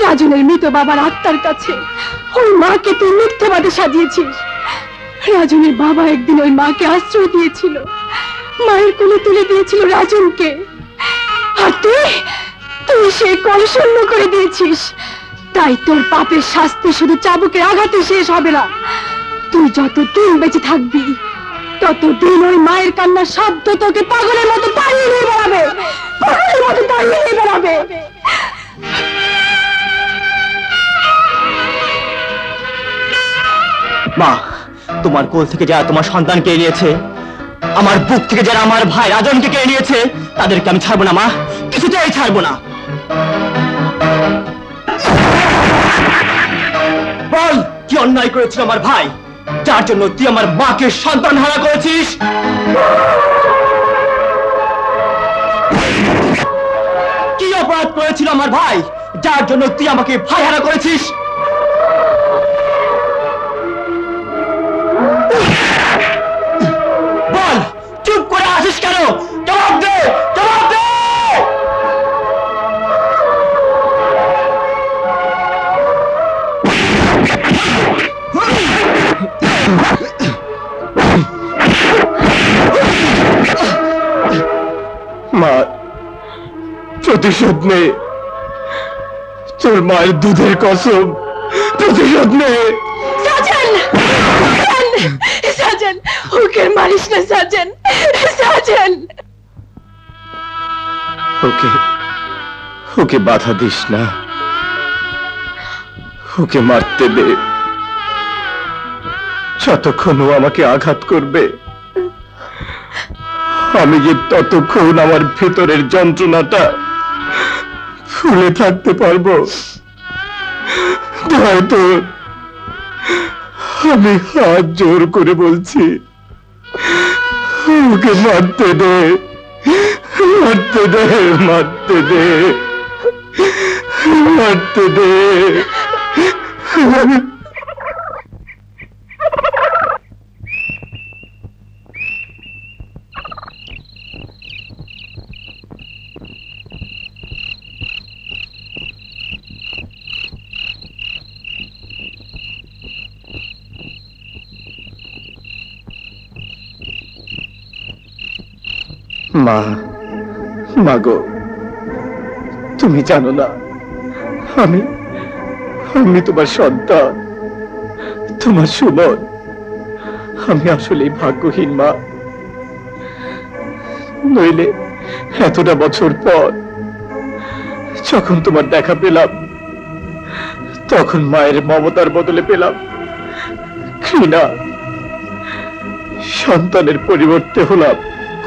Speaker 3: রাজনের মৃত বাবার আত্মার কাছে ওই মাকে তুই মিথ্যাবাদে সাজিয়েছিস। রাজনের বাবা একদিন ওই মাকে আশ্রয় দিয়েছিল, মায়ের কোলে তুলে দিয়েছিল রাজনকে, আর তুই সেই কোল শূন্য করে দিয়েছিস। তাই তোর পাপের শাস্তি শুধু চাবুকের আঘাতে শেষ হবে না। তুই যতদিন বেঁচে থাকবি ততদিন ওই মায়ের কান্নার শব্দ তোকে পাগলের মতো তাড়িয়ে নিয়ে বেড়াবে, পাগলের মতো তাড়িয়ে নিয়ে বেড়াবে।
Speaker 7: মা, তোমার কোল থেকে যারা তোমার সন্তানকে কেড়ে নিয়েছে, আমার বুক থেকে যারা আমার ভাই রাজনকে কেড়ে নিয়েছে, তাদেরকে আমি ছাড়বো না মা, কিছুতেই ছাড়বো না। বল, কি অন্যায় করেছিল আমার ভাই, যার জন্য তুই আমার মাকে সন্তান হারা করেছিস? কি অপরাধ করেছিল আমার ভাই, যার জন্য তুই আমাকে ভাই হারা করেছিস? বল, চুপ করে আসিস কেন? জবাব দে, জবাব দে। মা, প্রতিশোধ নে, তোর মায়ের দুধের কসম, প্রতিশোধ নে।
Speaker 3: সাজন, সাজন, ওকে মারিস না সাজন, সাজন।
Speaker 7: ওকে বাধা দিস না, ওকে মারতে দে। যতক্ষণ ও আমাকে আঘাত করবে আমি যে ততক্ষণ আমার ভেতরের যন্ত্রণাটা ফুলে থাকতে পারবো। হয়তো আমি হাত জোর করে বলছি, ওকে মারতে দে, মারতে দে, মারতে দে, মারতে দে। মা, মাগো, তুমি জানো না আমি তোমার সন্তান, তোমার সুমন। আমি আসলেই ভাগ্যহীন মা, নইলে এতটা বছর পর যখন তোমার দেখা পেলাম তখন মায়ের মমতার বদলে পেলাম ঘৃণা। সন্তানের পরিবর্তে হলাম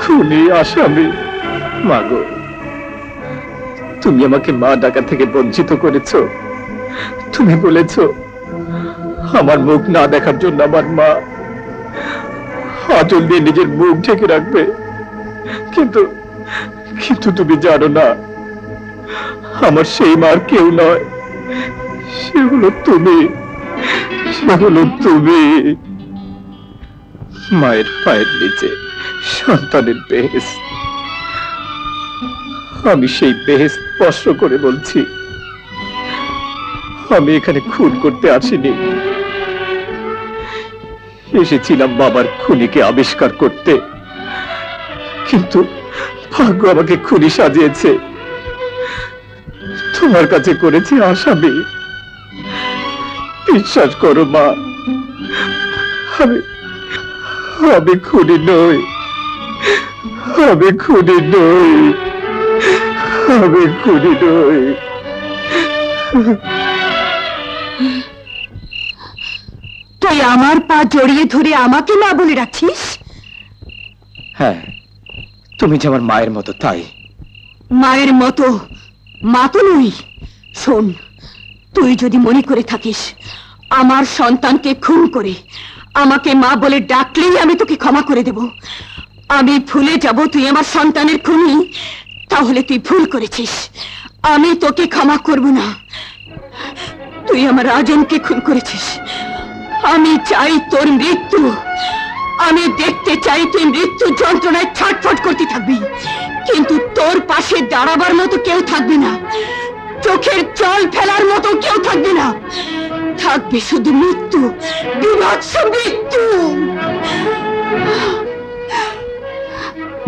Speaker 7: খুনি, আসামি। মাগো, তুমি আমাকে মা ডাকা থেকে বঞ্চিত করেছো। তুমি বলেছ আমার মুখ না দেখার জন্য আমার মা আঁচল দিয়ে নিজের মুখ ঢেকে রাখবে, কিন্তু কিন্তু তুমি জানো না আমার সেই মার কেউ নয়, সে হলো তুমি, সে হলো তুমি। মায়ের পায়ের নিচে সন্তানের বেহেশত, আমি সেই বেহেশত স্পর্শ করে বলছি, আমি এখানে খুন করতে আসিনি, এসেছিলাম বাবার খুনিকে আবিষ্কার করতে। কিন্তু ভাগ্য আমাকে খুনি সাজিয়েছে, তোমার কাছে করেছি আসামি।
Speaker 5: বিশ্বাস করো মা, আমি খুনি নই, আমি খুনি নই, আমি খুনি নই।
Speaker 3: তুই আমার পা জড়িয়ে ধরে আমাকে মা বলে রাখছিস?
Speaker 7: হ্যাঁ, তুমি যে আমার মায়ের মতো, তাই।
Speaker 3: মায়ের মতো? মা তো নই। শোন, তুই যদি মনে করে থাকিস আমার সন্তানকে খুন করে আমাকে মা বলে ডাকলেই আমি তোকে ক্ষমা করে দেব, আমি ভুলে যাব তুই আমার সন্তানের খুনি, তাহলে তুই ভুল করেছিস। আমি তোকে ক্ষমা করব না। তুই আমার রাজনকে খুন করেছিস। আমি চাই তোর মৃত্যু। আমি দেখতে চাই তুই মৃত্যু যন্ত্রণায় ছটফট করতে থাকবি, কিন্তু তোর পাশে দাঁড়াবার মতো কেউ থাকবে না, চোখের জল ফেলার মতো কেউ থাকবে না। থাকবে শুধু মৃত্যু, বিভৎস মৃত্যু।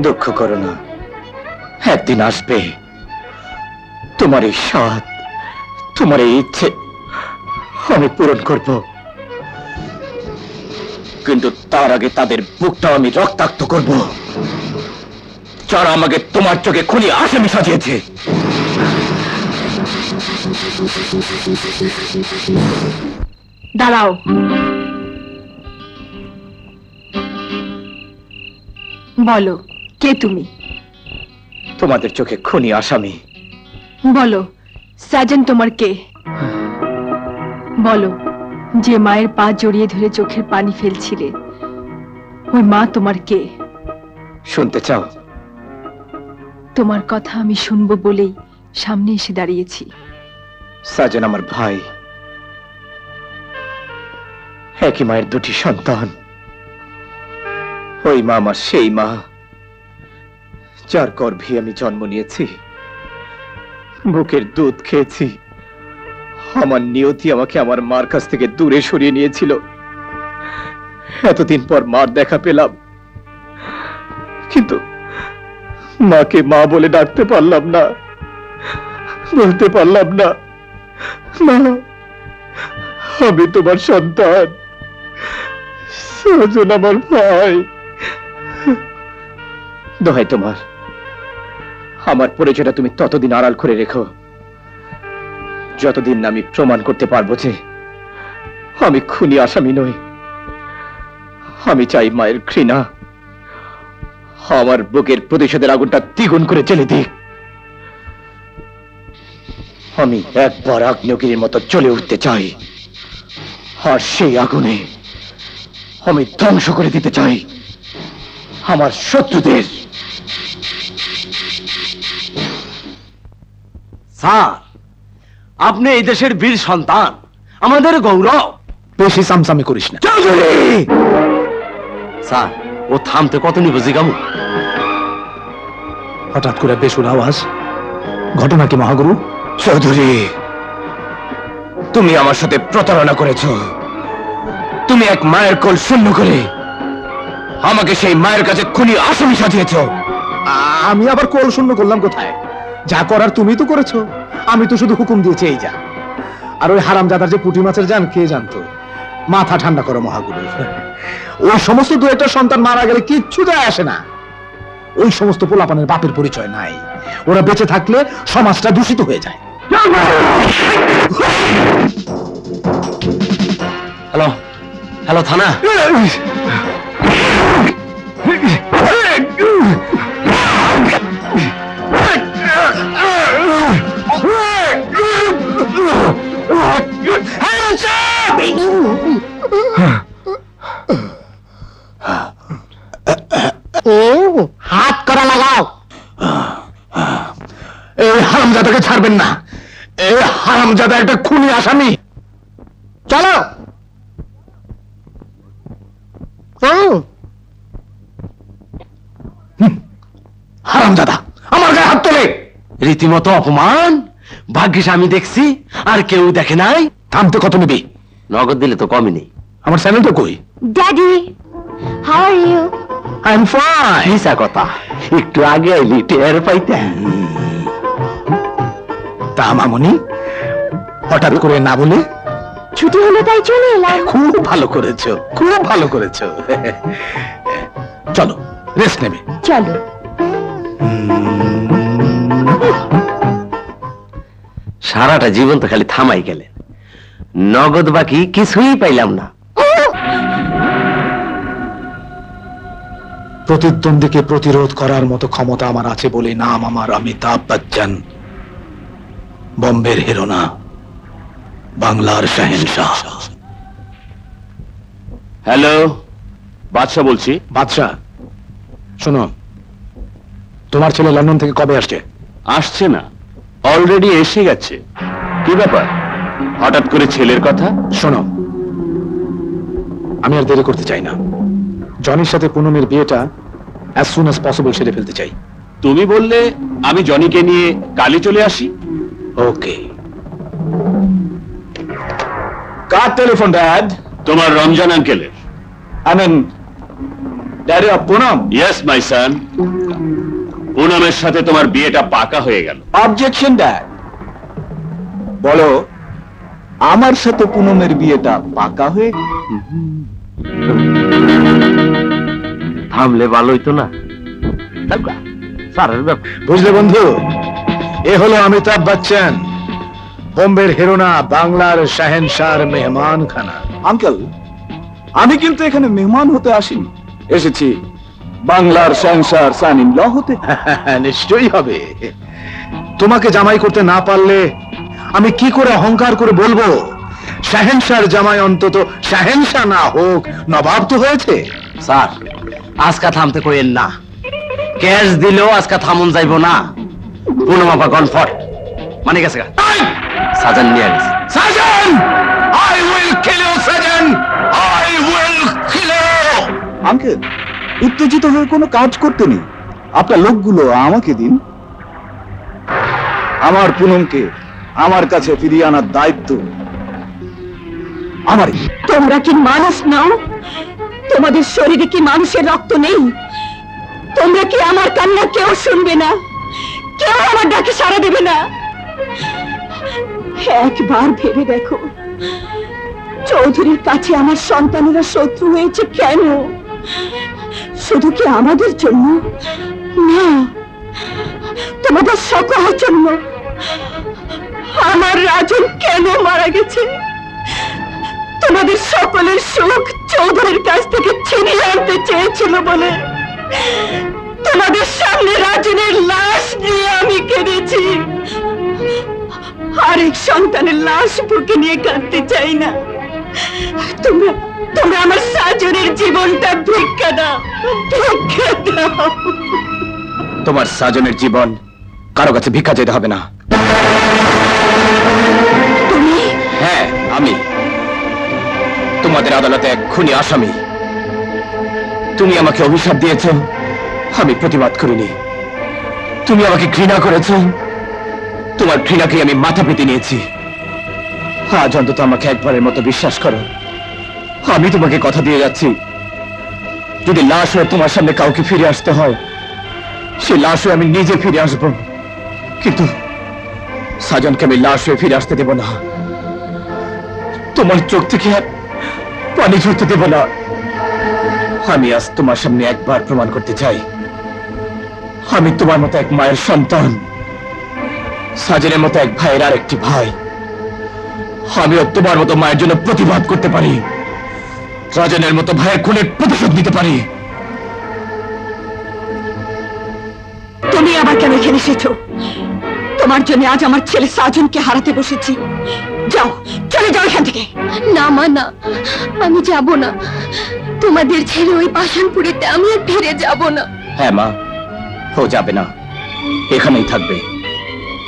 Speaker 7: দুঃখ করো না, একদিন আসবে তোমার এই সাধ, তোমার এই ইচ্ছে আমি পূরণ করব, কিন্তু তার আগে তাদের বুকটা আমি রক্তাক্ত করব যারা আমাকে তোমার চোখে খুনি আসামি সাজিয়েছে।
Speaker 3: দাঁড়াও, বলো কে তুমি?
Speaker 7: তোমাদের চোখে খুনি আসামি।
Speaker 3: বলো সাজন তোমার কে? বলো যে মায়ের পা জড়িয়ে ধরে চোখের পানি ফেলছিলে, ওই মা তোমার কে?
Speaker 7: শুনতে চাও?
Speaker 3: তোমার কথা আমি শুনবো বলেই সামনে এসে দাঁড়িয়েছি।
Speaker 7: সাজন আমার ভাই, একই মায়ের দুটি সন্তান। ওই মা আমার সেই মা যার গর্ভে আমি জন্ম নিয়েছি, বুকের দুধ খেয়েছি। আমার নিয়তি আমাকে আমার মার কাছ থেকে দূরে সরিয়ে নিয়েছিল। এতদিন পর মার দেখা পেলাম, কিন্তু মাকে মা বলে ডাকতে পারলাম না, বলতে পারলাম না, মা আমি তোমার সন্তান, সাজন আমার ভাই। দোহাই তোমার, আমার পরিচয়টা তুমি ততদিন আড়াল করে রেখো যতদিন না আমি প্রমাণ করতে পারবো যে আমি খুনি আসামি নই। আমি চাই মায়ের ঘৃণা আমার বুকের প্রতিশোধের আগুনটা দ্বিগুণ করে জ্বেলে দিক। আমি একবার আগ্নেয়গিরির মতো জ্বলে উঠতে চাই, আর সেই আগুনে আমি ধ্বংস করে দিতে চাই আমার শত্রুদের।
Speaker 4: স্যার, আপনি এই দেশের বীর সন্তান, আমাদের গৌরব।
Speaker 1: বেশি সামসামি করিস না।
Speaker 4: স্যার, ও থামতে কত নিব জিগামু?
Speaker 1: হঠাৎ করে বেসুর আওয়াজ, ঘটনা কি মহাগুরু?
Speaker 7: চৌধুরী, তুমি আমার সাথে প্রতারণা করেছো। তুমি এক মায়ের কোল শূন্য করে আমাকে সেই মায়ের কাছে খুনি আসামি সাজিয়েছো।
Speaker 1: আমি আবার কোল শূন্য করলাম কোথায়? যা করার তুমি তো করেছো, আমি তো শুধু হুকুম দিয়েছি এই যা। আর ওই হারামজাদার যে পুঁটি মাছের জান কে জানতো? মাথা ঠান্ডা করো মহাগুরু। ওই সমস্ত দু একটা সন্তান মারা গেলে কিচ্ছু যায় আসে না। ওই সমস্ত পোলাপানের বাপের পরিচয় নাই। ওরা বেঁচে থাকলে সমাজটা দূষিত হয়ে যায়।
Speaker 4: হ্যালো হ্যালো, থানা।
Speaker 1: হাত করা লাগাও। এই হারামজাদাকে ছাড়বেন না। এই হারামজাদা একটা খুনি আসামি। চলো। হারামজাদা আমার গায়ে হাত তোলে।
Speaker 4: রীতিমতো অপমান। ভাগ্যিস আমি দেখছি, আর কেউ দেখে নাই।
Speaker 1: থামতে কত নিবি?
Speaker 4: নগদ দিলে তো কমই নেই।
Speaker 1: আমার চ্যানেলটা কই?
Speaker 3: Daddy, how are you?
Speaker 1: I am fine.
Speaker 4: মিছা কথা, একটু আগে আইলি টের পাইতে।
Speaker 1: তা মামনি হঠাৎ করে না বলে
Speaker 3: ছুটি হলো তাই চলে এলাম।
Speaker 1: খুব ভালো করেছো, খুব ভালো করেছো। চলো রেস্ট নেবে।
Speaker 3: চলো।
Speaker 4: সারাটা জীবন তো খালি থামাই গেলেন, নগদ বাকি কিছুই পাইলাম না।
Speaker 1: প্রতিদ্বন্দ্বীকে প্রতিরোধ করার মতো ক্ষমতা আমার আছে বলে নাম আমার অমিতাভ বচ্চন, বম্বের হিরো না, বাংলার শাহেনশাহ।
Speaker 2: হ্যালো, বাদশা বলছি।
Speaker 1: বাদশা, শোনো, তোমার ছেলে লন্ডন থেকে কবে আসছে?
Speaker 2: আসছে না, অলরেডি এসে গেছে। কি ব্যাপার, হঠাৎ করে ছেলের কথা?
Speaker 1: শোনো, আমি আর দেরি করতে চাই না। জনির সাথে পুনমের বিয়েটা as soon as possible সেরে ফেলতে চাই।
Speaker 2: তুমি বললে আমি জনিকে নিয়ে কালই চলে আসি।
Speaker 1: ওকে। কার টেলিফোন ড্যাড?
Speaker 2: তোমার রমজান আঙ্কেলের।
Speaker 1: I mean, Daddy of Poonam?
Speaker 2: Yes my son, পুনমের সাথে তোমার বিয়েটা পাকা হয়ে গেল।
Speaker 1: Objection dad. বলো, আমার সাথে পুনমের বিয়েটা পাকা হয়ে?
Speaker 4: থামলে ভালো হইতো না। স্যারের ব্যাপার।
Speaker 1: বুঝলে বন্ধু, এ হলো অমিতাভ বচ্চন, বোম্বের হিরো না, বাংলার শাহেনশাহর মেহমান খানা। আঙ্কেল, আমি কিন্তু এখানে মেহমান হতে আসিনি, এসেছি বাংলার শাহেনশাহর সান ইন ল হতে। নিশ্চয়ই হবে। তোমাকে জামাই করতে না পারলে আমি কি করে অহংকার করে বলবো শাহেনশাহর জামাই অন্তত শাহেনশাহ না হোক, নবাব তো হয়েছে।
Speaker 4: স্যার, আজকা থামতে কইেন না, ক্যাশ দিলেও আজকা থামন যাইব না। পুনমাপা কনফর্ট মানে গেছে গা, সাজান নিয়ে গেছে।
Speaker 1: সাজান, I will kill you, সাজান, I will kill you। Uncle, উত্তেজিত হয়ে কোনো কাজ করতে নেই, আপনার লোকগুলো আমাকে দিন। আমার পুনমকে আমার কাছে ফিরিয়ে আনার দায়িত্ব আমারই।
Speaker 3: তোমরা কি মানুষ নাও? তোমাদের শরীরে কি মানুষের রক্ত নেই? তোমরা কি আমার কান্না কেউ শুনবে না? কেউ আমার ডাকে সাড়া দেবে না? একবার ভেবে দেখো, চৌধুরীর কাছে আমার সন্তানেরা শত্রু হয়েছে কেন? শুধু কি আমাদের জন্য না, তোমাদের সকলের জন্য। আমার রাজন কেন মারা গেছে? তোমাদের সকলের সুখ চৌধুরীর কাছ থেকে ছিনিয়ে আনতে চেয়েছিল বলে তোমাদের সামনে রাজনের লাশ নিয়ে আমি কেঁদেছি। আরেক সন্তানের লাশ বুকে নিয়ে কাঁদতে চাই না। তোমরা তোমরা আমার সাজনের জীবনটা ভিক্ষা দাও, ভিক্ষা দাও।
Speaker 1: তোমার সাজনের জীবন কারো কাছে ভিক্ষা যেতে হবে না।
Speaker 3: তুমি?
Speaker 1: হ্যাঁ, আমি তোমাদের আদালতে এক খুনি আসামি। তুমি আমাকে অভিশাপ দিয়েছ, আমি প্রতিবাদ করিনি। তুমি আমাকে ঘৃণা করেছ, তোমার ঘৃণাকে আমি মাথা পেতে নিয়েছি। আজ অন্তত আমাকে একবারের মতো বিশ্বাস করো। আমি তোমাকে কথা দিয়ে যাচ্ছি, যদি লাশ হয়ে তোমার সামনে কাউকে ফিরে আসতে হয়, সে লাশ হয়ে আমি নিজে ফিরে আসব, কিন্তু সাজনকে আমি লাশ হয়ে ফিরে আসতে দেব না। তোমার চোখ থেকে পানি ঝরতে দেব না। আমি আজ তোমার সামনে একবার প্রমাণ করতে চাই, আমি তোমার মতো এক মায়ের সন্তান, সাজনের মতো এক ভাইয়ের আরেকটি ভাই। আমিও তোমার মতো মায়ের জন্য প্রতিবাদ করতে পারি, রাজনের মতো ভাইয়ের খুনের প্রতিশোধ নিতে পারি।
Speaker 3: তুমি আবার কেন এখানে এসেছো? তোমার জন্য আজ আমার ছেলে সাজনকে হারাতে বসেছি। যাও, চলে যাও এখান থেকে।
Speaker 11: না মা, না, আমি যাব না। তোমাদের ছেলে ওই পাষাণপুরীতে আমি আর ফিরে যাব না।
Speaker 1: হ্যাঁ মা, ও যাবে না, এখানেই থাকবে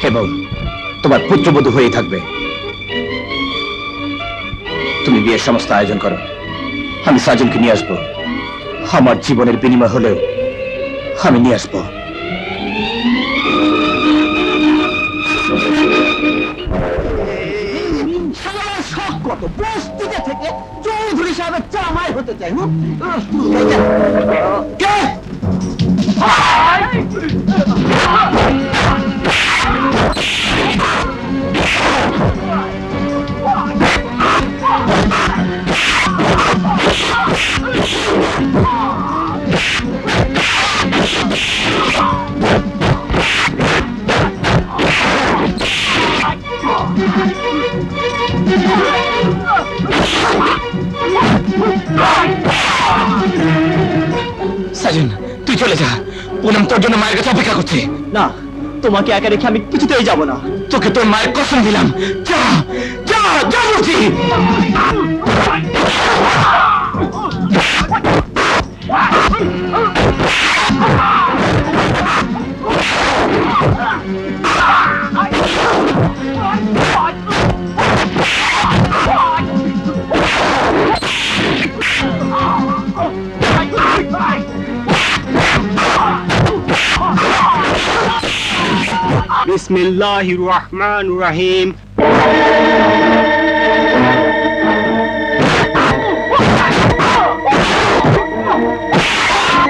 Speaker 1: এবং তোমার পুত্রবধূ হয়ে থাকবে। তুমি বিয়ের সমস্ত আয়োজন করো, আমি সাজনকে নিয়ে আসবো। আমার জীবনের বিনিময় হলেও আমি নিয়ে আসবো।
Speaker 6: বস্তিতে থেকে চৌধুরী সাহেবের জামাই হতে চাই।
Speaker 7: সাজন তুই চলে যা, পুনম তোর জন্য মায়ের কাছে অপেক্ষা করছে।
Speaker 5: না, তোমাকে একা রেখে আমি কিছুতেই যাব না।
Speaker 7: তোকে তোর মায়ের কসম দিলাম, যা যা যা বলছি।
Speaker 5: বিসমিল্লাহির রহমানির রহিম।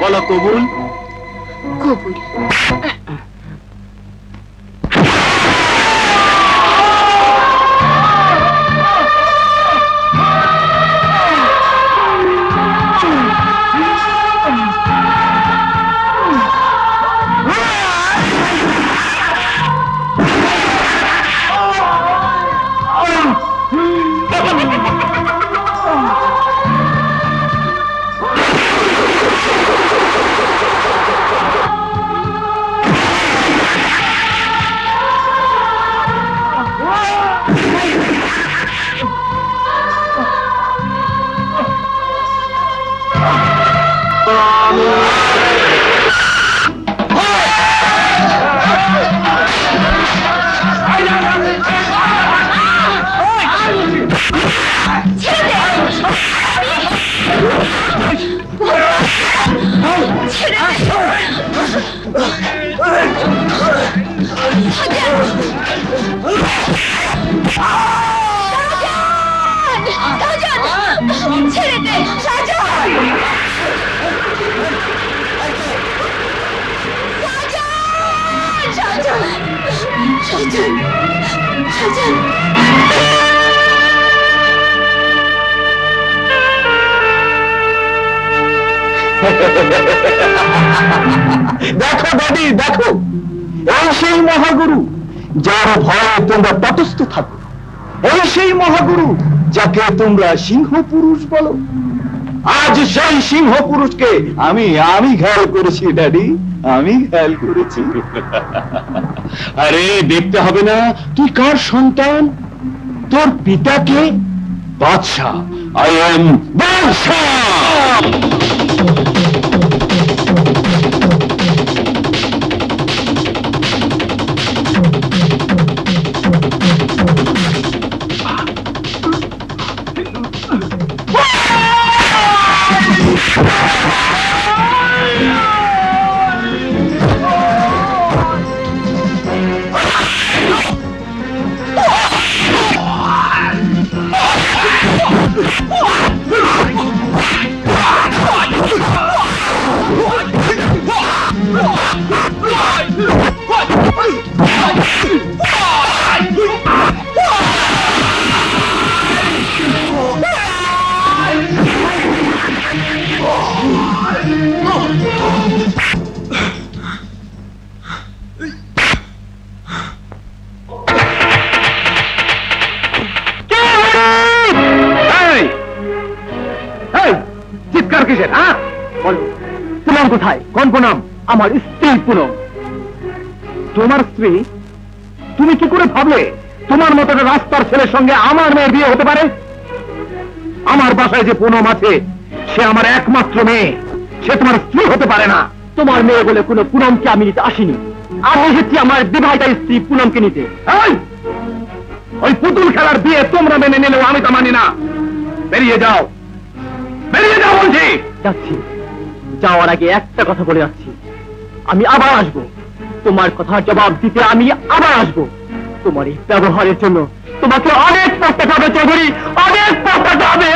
Speaker 5: বলো কবুল।
Speaker 11: কবুল।
Speaker 1: দেখো দাদি, দেখো, এই সেই মহাগুরু যার ভয়ে তোমরা তটস্থ থাকো। এই সেই মহাগুরু যাকে তোমরা সিংহ পুরুষ বলো। আজ সেই সিংহ পুরুষকে আমি ঘায়াল করেছি ড্যাডি, আমি ঘায়াল করেছি।
Speaker 2: আরে দেখতে হবে না তুই কার সন্তান, তোর পিতাকে বাদশাহ। আই এম বাদশাহ।
Speaker 1: চিৎকার কিসের? পুনম কোথায়? কোন পুনম? আমার স্ত্রী পুনম। তোমার স্ত্রী? তুমি কি করে ভাবলে তোমার মতো রাস্তার ছেলের সঙ্গে আমার মেয়ের বিয়ে হতে পারে? আমার বাসায় যে পুনম আছে সে আমার একমাত্র মেয়ে, সে তোমার স্ত্রী হতে পারে না। তোমার মেয়ে বলে কোনো পুনমকে আমি নিতে আসিনি, আমি এসেছি আমার বিবাহিতা স্ত্রী পুনমকে নিতে। ওই পুতুল খেলার বিয়ে তোমরা মেনে নিলেও আমি তা মানি না। বেরিয়ে যাও, বেরিয়ে যাও বলছি। যাচ্ছি, যাওয়ার আগে একটা কথা বলে যাচ্ছি, আমি আবার আসবো। তোমার কথার জবাব দিতে আমি আবার আসবো। তোমার এই ব্যবহারের জন্য তোমাকে অনেক পস্তাতে হবে চৌধুরী, অনেক পস্তাতে হবে।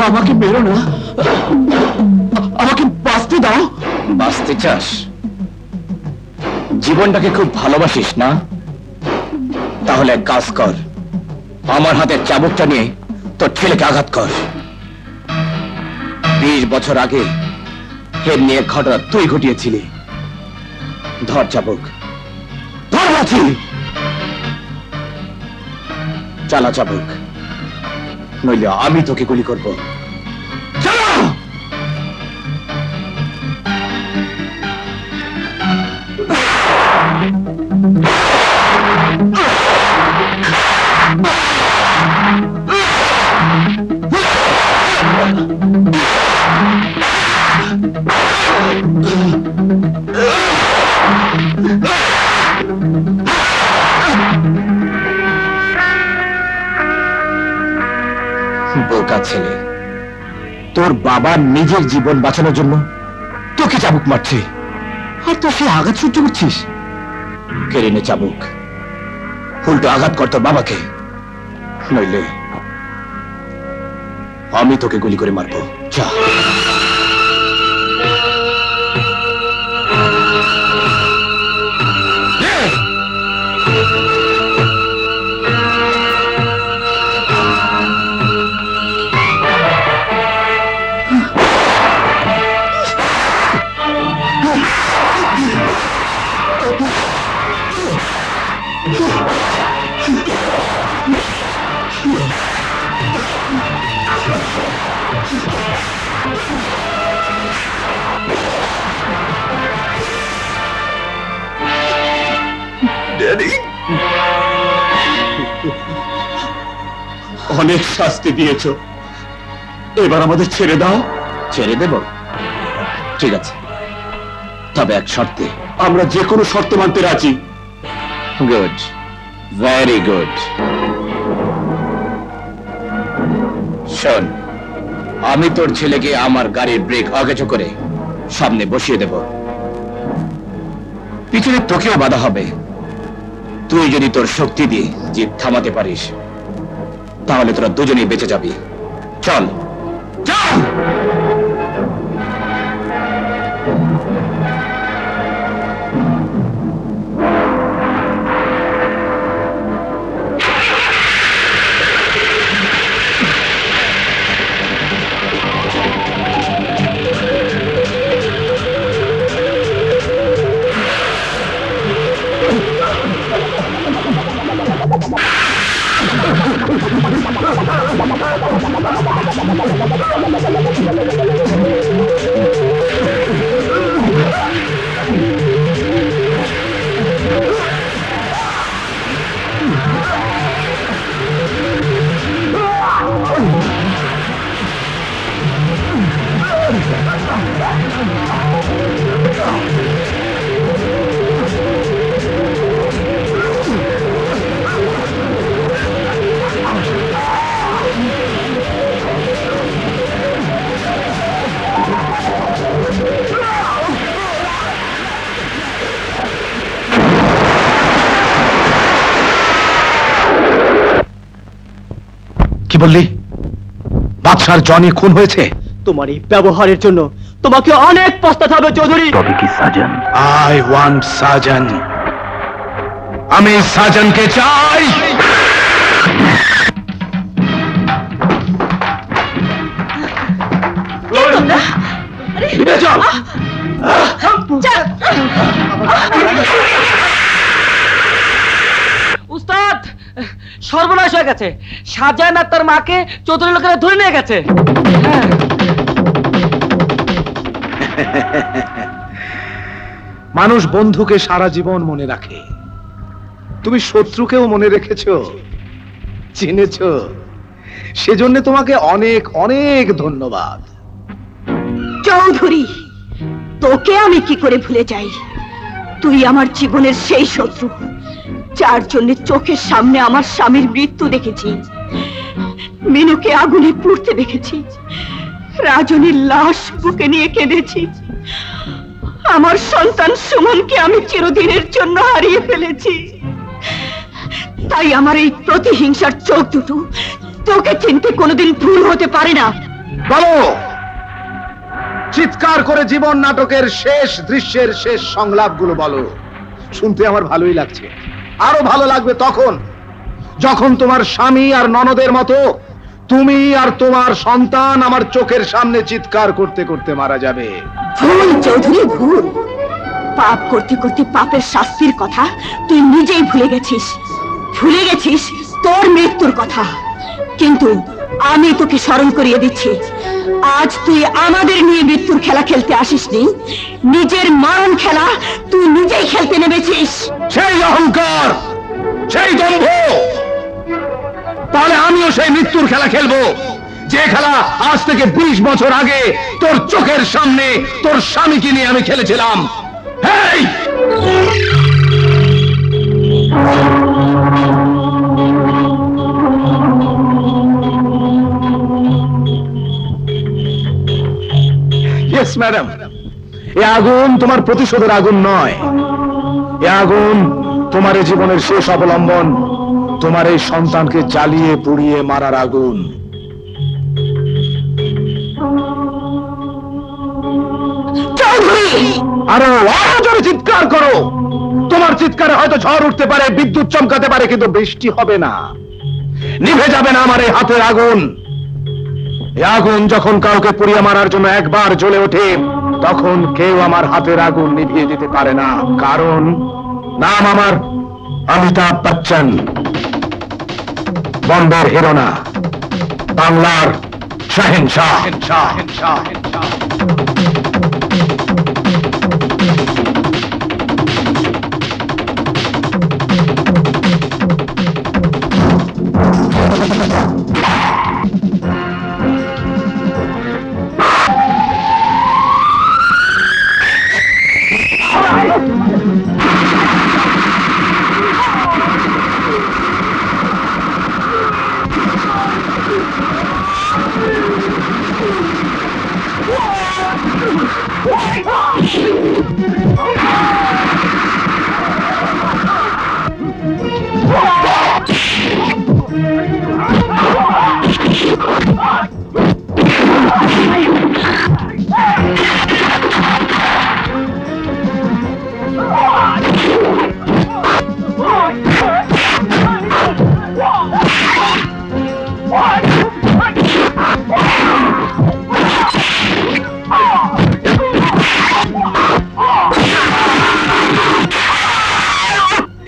Speaker 2: আমাকে মেরো না, আমাকে বাঁচতে দাও।
Speaker 7: বাঁচতে চাস? জীবনটাকে খুব ভালোবাসিস না? তাহলে এক কাজ কর, আমার হাতের চাবুকটা নিয়ে তোর ছেলেকে আঘাত কর। 20 বছর আগে এর নিয়ে ঘটনা তুই ঘটিয়েছিলি। ধর চাবুক, ধর আছি, চালা চাবুক, নইলে আমি তোকে গুলি করবো। চালা! বোকা ছেলে, তোর বাবা নিজের জীবন বাঁচানোর জন্য তোকে চাবুক মারছে, আর তো সে আঘাত সহ্য করছিস। কেড়ে নে চাবুক, উল্টো আঘাত কর তোর বাবাকে, নইলে আমি তোকে গুলি করে মারবো। যা।
Speaker 2: অনেক শাস্তি দিয়েছ, এবার আমাদের ছেড়ে দাও।
Speaker 7: ছেড়ে দেব? ঠিক আছে, তবে এক শর্তে।
Speaker 2: আমরা যে কোনো শর্ত মানতে রাজি।
Speaker 7: Good, very good. শোন, আমি তোর ছেলেকে আমার গাড়ির ব্রেক অকেজো করে সামনে বসিয়ে দেব, পিছনে তোকেও বাধা হবে। তুই যদি তোর শক্তি দিয়ে জিপ থামাতে পারিস, তাহলে তোরা দুজনেই বেঁচে যাবি। চল চল।
Speaker 1: কি বললি? বাদশার জনি খুন হয়েছে?
Speaker 5: তোমার এই ব্যবহারের জন্য তোমাকে অনেক পস্তাতে হবে চৌধুরী।
Speaker 10: তবে কি সাজন?
Speaker 1: I want সাজন। আমি সাজনকে চাই।
Speaker 5: উস্তাদ, সর্বনাশ হয়ে গেছে। শাহজাহান আর তার মাকে চৌধুরী লোকেরা ধরে নিয়ে গেছে।
Speaker 1: মানুষ বন্ধুকে সারা জীবন মনে রাখে, তুমি শত্রুকেও মনে রেখেছো, চিনেছো, সেজন্য তোমাকে অনেক অনেক ধন্যবাদ।
Speaker 3: চৌধুরী, তোকে আমি কি করে ভুলে যাই? তুই আমার জীবনের সেই শত্রু যার জন্য চোখের সামনে আমার স্বামীর মৃত্যু দেখেছি, মিনুকে আগুনে পুড়তে দেখেছি, রাজনীর লাশ বুকে নিয়ে কেঁদেছি, আমার সন্তান সুমনকে আমি চিরদিনের জন্য হারিয়ে ফেলেছি। তাই আমার এই প্রতিহিংসার চোখ দুটো তোকে চিনতে কোনোদিন ভুল হতে পারে না।
Speaker 1: বলো, চিৎকার করে জীবন নাটকের শেষ দৃশ্যের শেষ সংলাপগুলো বলো। শুনতে আমার ভালোই লাগছে। আরো ভালো লাগবে তখন যখন তোমার স্বামী আর ননদের মতো তুমি আর তোমার সন্তান আমার চোখের সামনে চিৎকার করতে করতে মারা যাবে।
Speaker 3: ভুল চৌধুরী, ভুল। পাপ করতে করতে পাপের শাস্তির কথা তুই নিজেই ভুলে গেছিস। ভুলে গেছিস তোর মৃত্যুর কথা। কিন্তু আমি তোকে স্মরণ করিয়ে দিচ্ছি, আজ তুই আমাদের নিয়ে মৃত্যুর খেলা খেলতে আসিসনি, নিজের মরণ খেলা তুই নিজেই খেলতে নেমেছিস।
Speaker 1: সেই অহংকার, সেই দম্ভ, তাহলে আমিও সেই মৃত্যুর খেলা খেলবো, যে খেলা আজ থেকে 20 বছর আগে তোর চোখের সামনে তোর স্বামীকে নিয়ে আমি খেলেছিলাম। হেই, ইয়েস ম্যাডাম, এ আগুন তোমার প্রতিশোধের আগুন নয়। এ আগুন তোমার এই জীবনের শেষ অবলম্বন, তোমার এই সন্তানকে জ্বালিয়ে পুড়িয়ে মারার আগুন। আরো জোরে চিৎকার করো। তোমার চিৎকারে হয়তো ঝড় উঠতে পারে, বিদ্যুৎ চমকাতে পারে, কিন্তু বৃষ্টি হবে না, নিভে যাবে না আমার এই হাতের আগুন। এই আগুন যখন কাউকে পুড়িয়ে মারার জন্য একবার জ্বলে ওঠে, তখন কেউ আমার হাতের আগুন নিভিয়ে দিতে পারে না। কারণ নাম আমার অমিতাভ বচ্চন, বম্বের হিরো না, বাংলার শাহেনশাহ।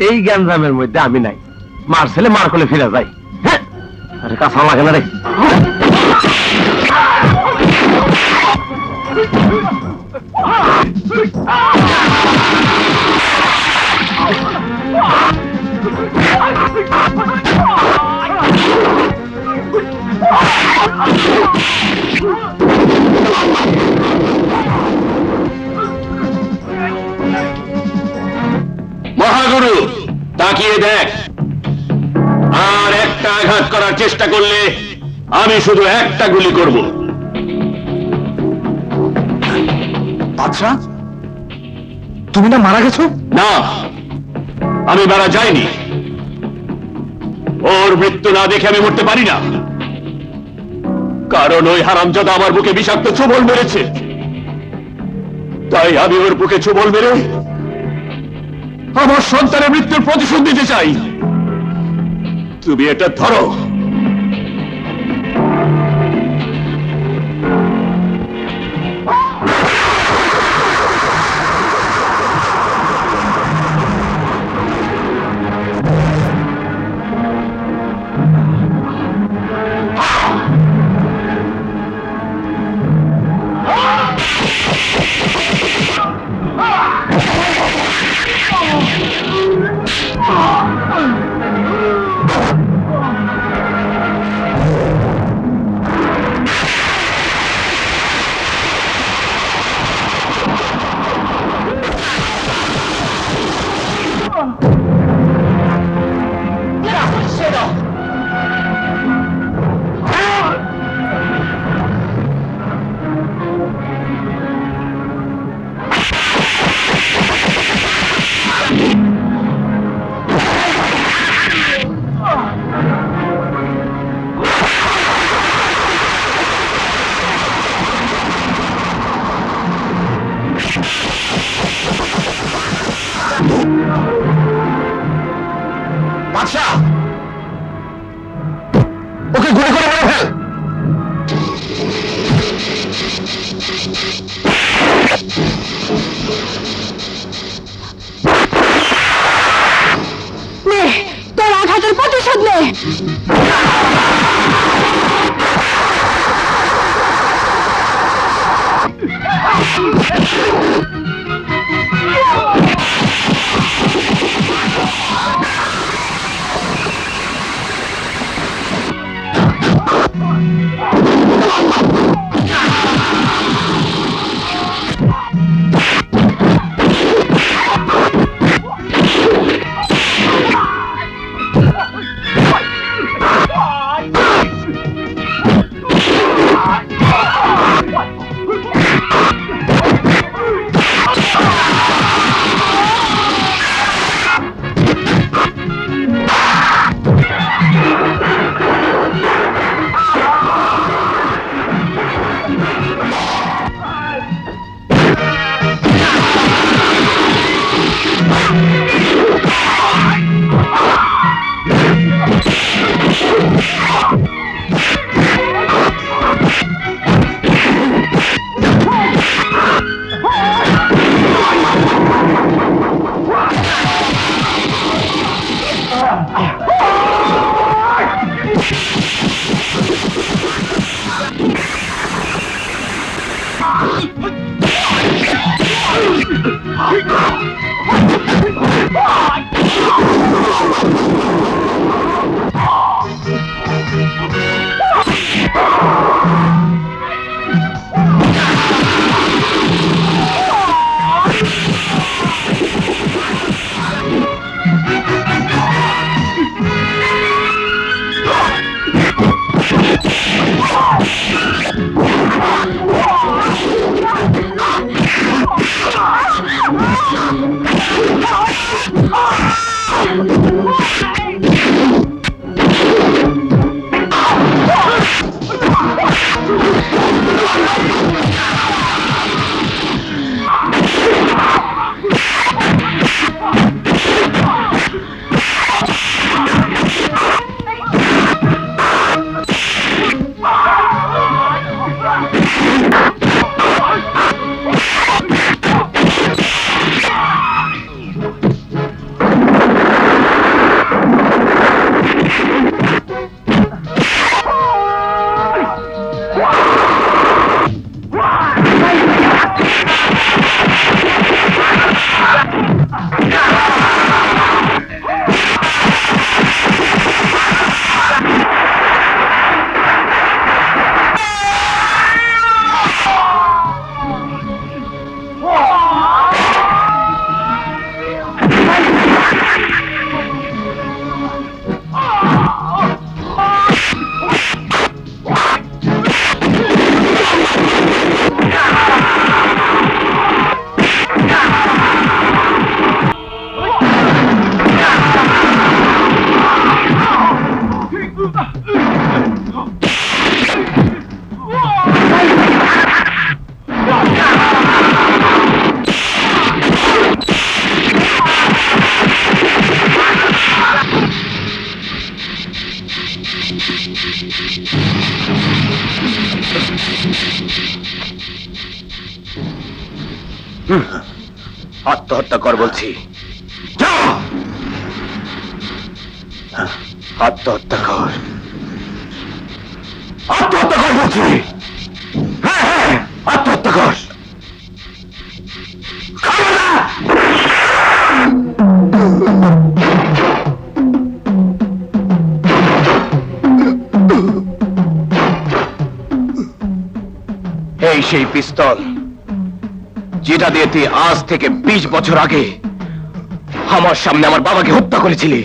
Speaker 4: এই গ্যাঞ্জামের মধ্যে আমি নাই। মার ছেলে মার করলে ফিরে যাই। হ্যাঁ, আরে কাঁচা লাগে না রে।
Speaker 2: মহাগুরু, তাকিয়ে দেখ, আর একটা আঘাত করার চেষ্টা করলে আমি শুধু একটা গুলি করব।
Speaker 1: আচ্ছা, তুমি না মারা গেছো?
Speaker 2: না, আমি মারা যাইনি। ওর মৃত্যু না দেখে আমি মরতে পারি না, কারণ ওই হারামজাদা আমার বুকে বিষাক্ত ছোবল মেরেছে। তাই আমি ওর বুকে ছোবল মেরে আমার সন্তানের মৃত্যুর প্রতিশোধ দিতে চাই। তুমি এটা ধরো।
Speaker 1: ওকে গুলি করে মেরে ফেল।
Speaker 3: নে তোর আঘাতের প্রতিশোধ নে।
Speaker 7: আত্মহত্যা কর বলছি, আত্মহত্যা কর, আত্মহত্যা কর বলছি। হ্যাঁ হ্যাঁ, আত্মহত্যা কর। এই সেই পিস্তল যেটা দিয়ে তুই আজ থেকে 20 বছর আগে আমার সামনে আমার বাবাকে হত্যা করেছিলি।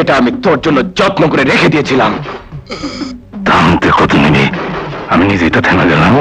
Speaker 7: এটা আমি তোর জন্য যত্ন করে রেখে দিয়েছিলাম। দাম কত নেবে? আমি নিজেই তো থেমে গেলাম।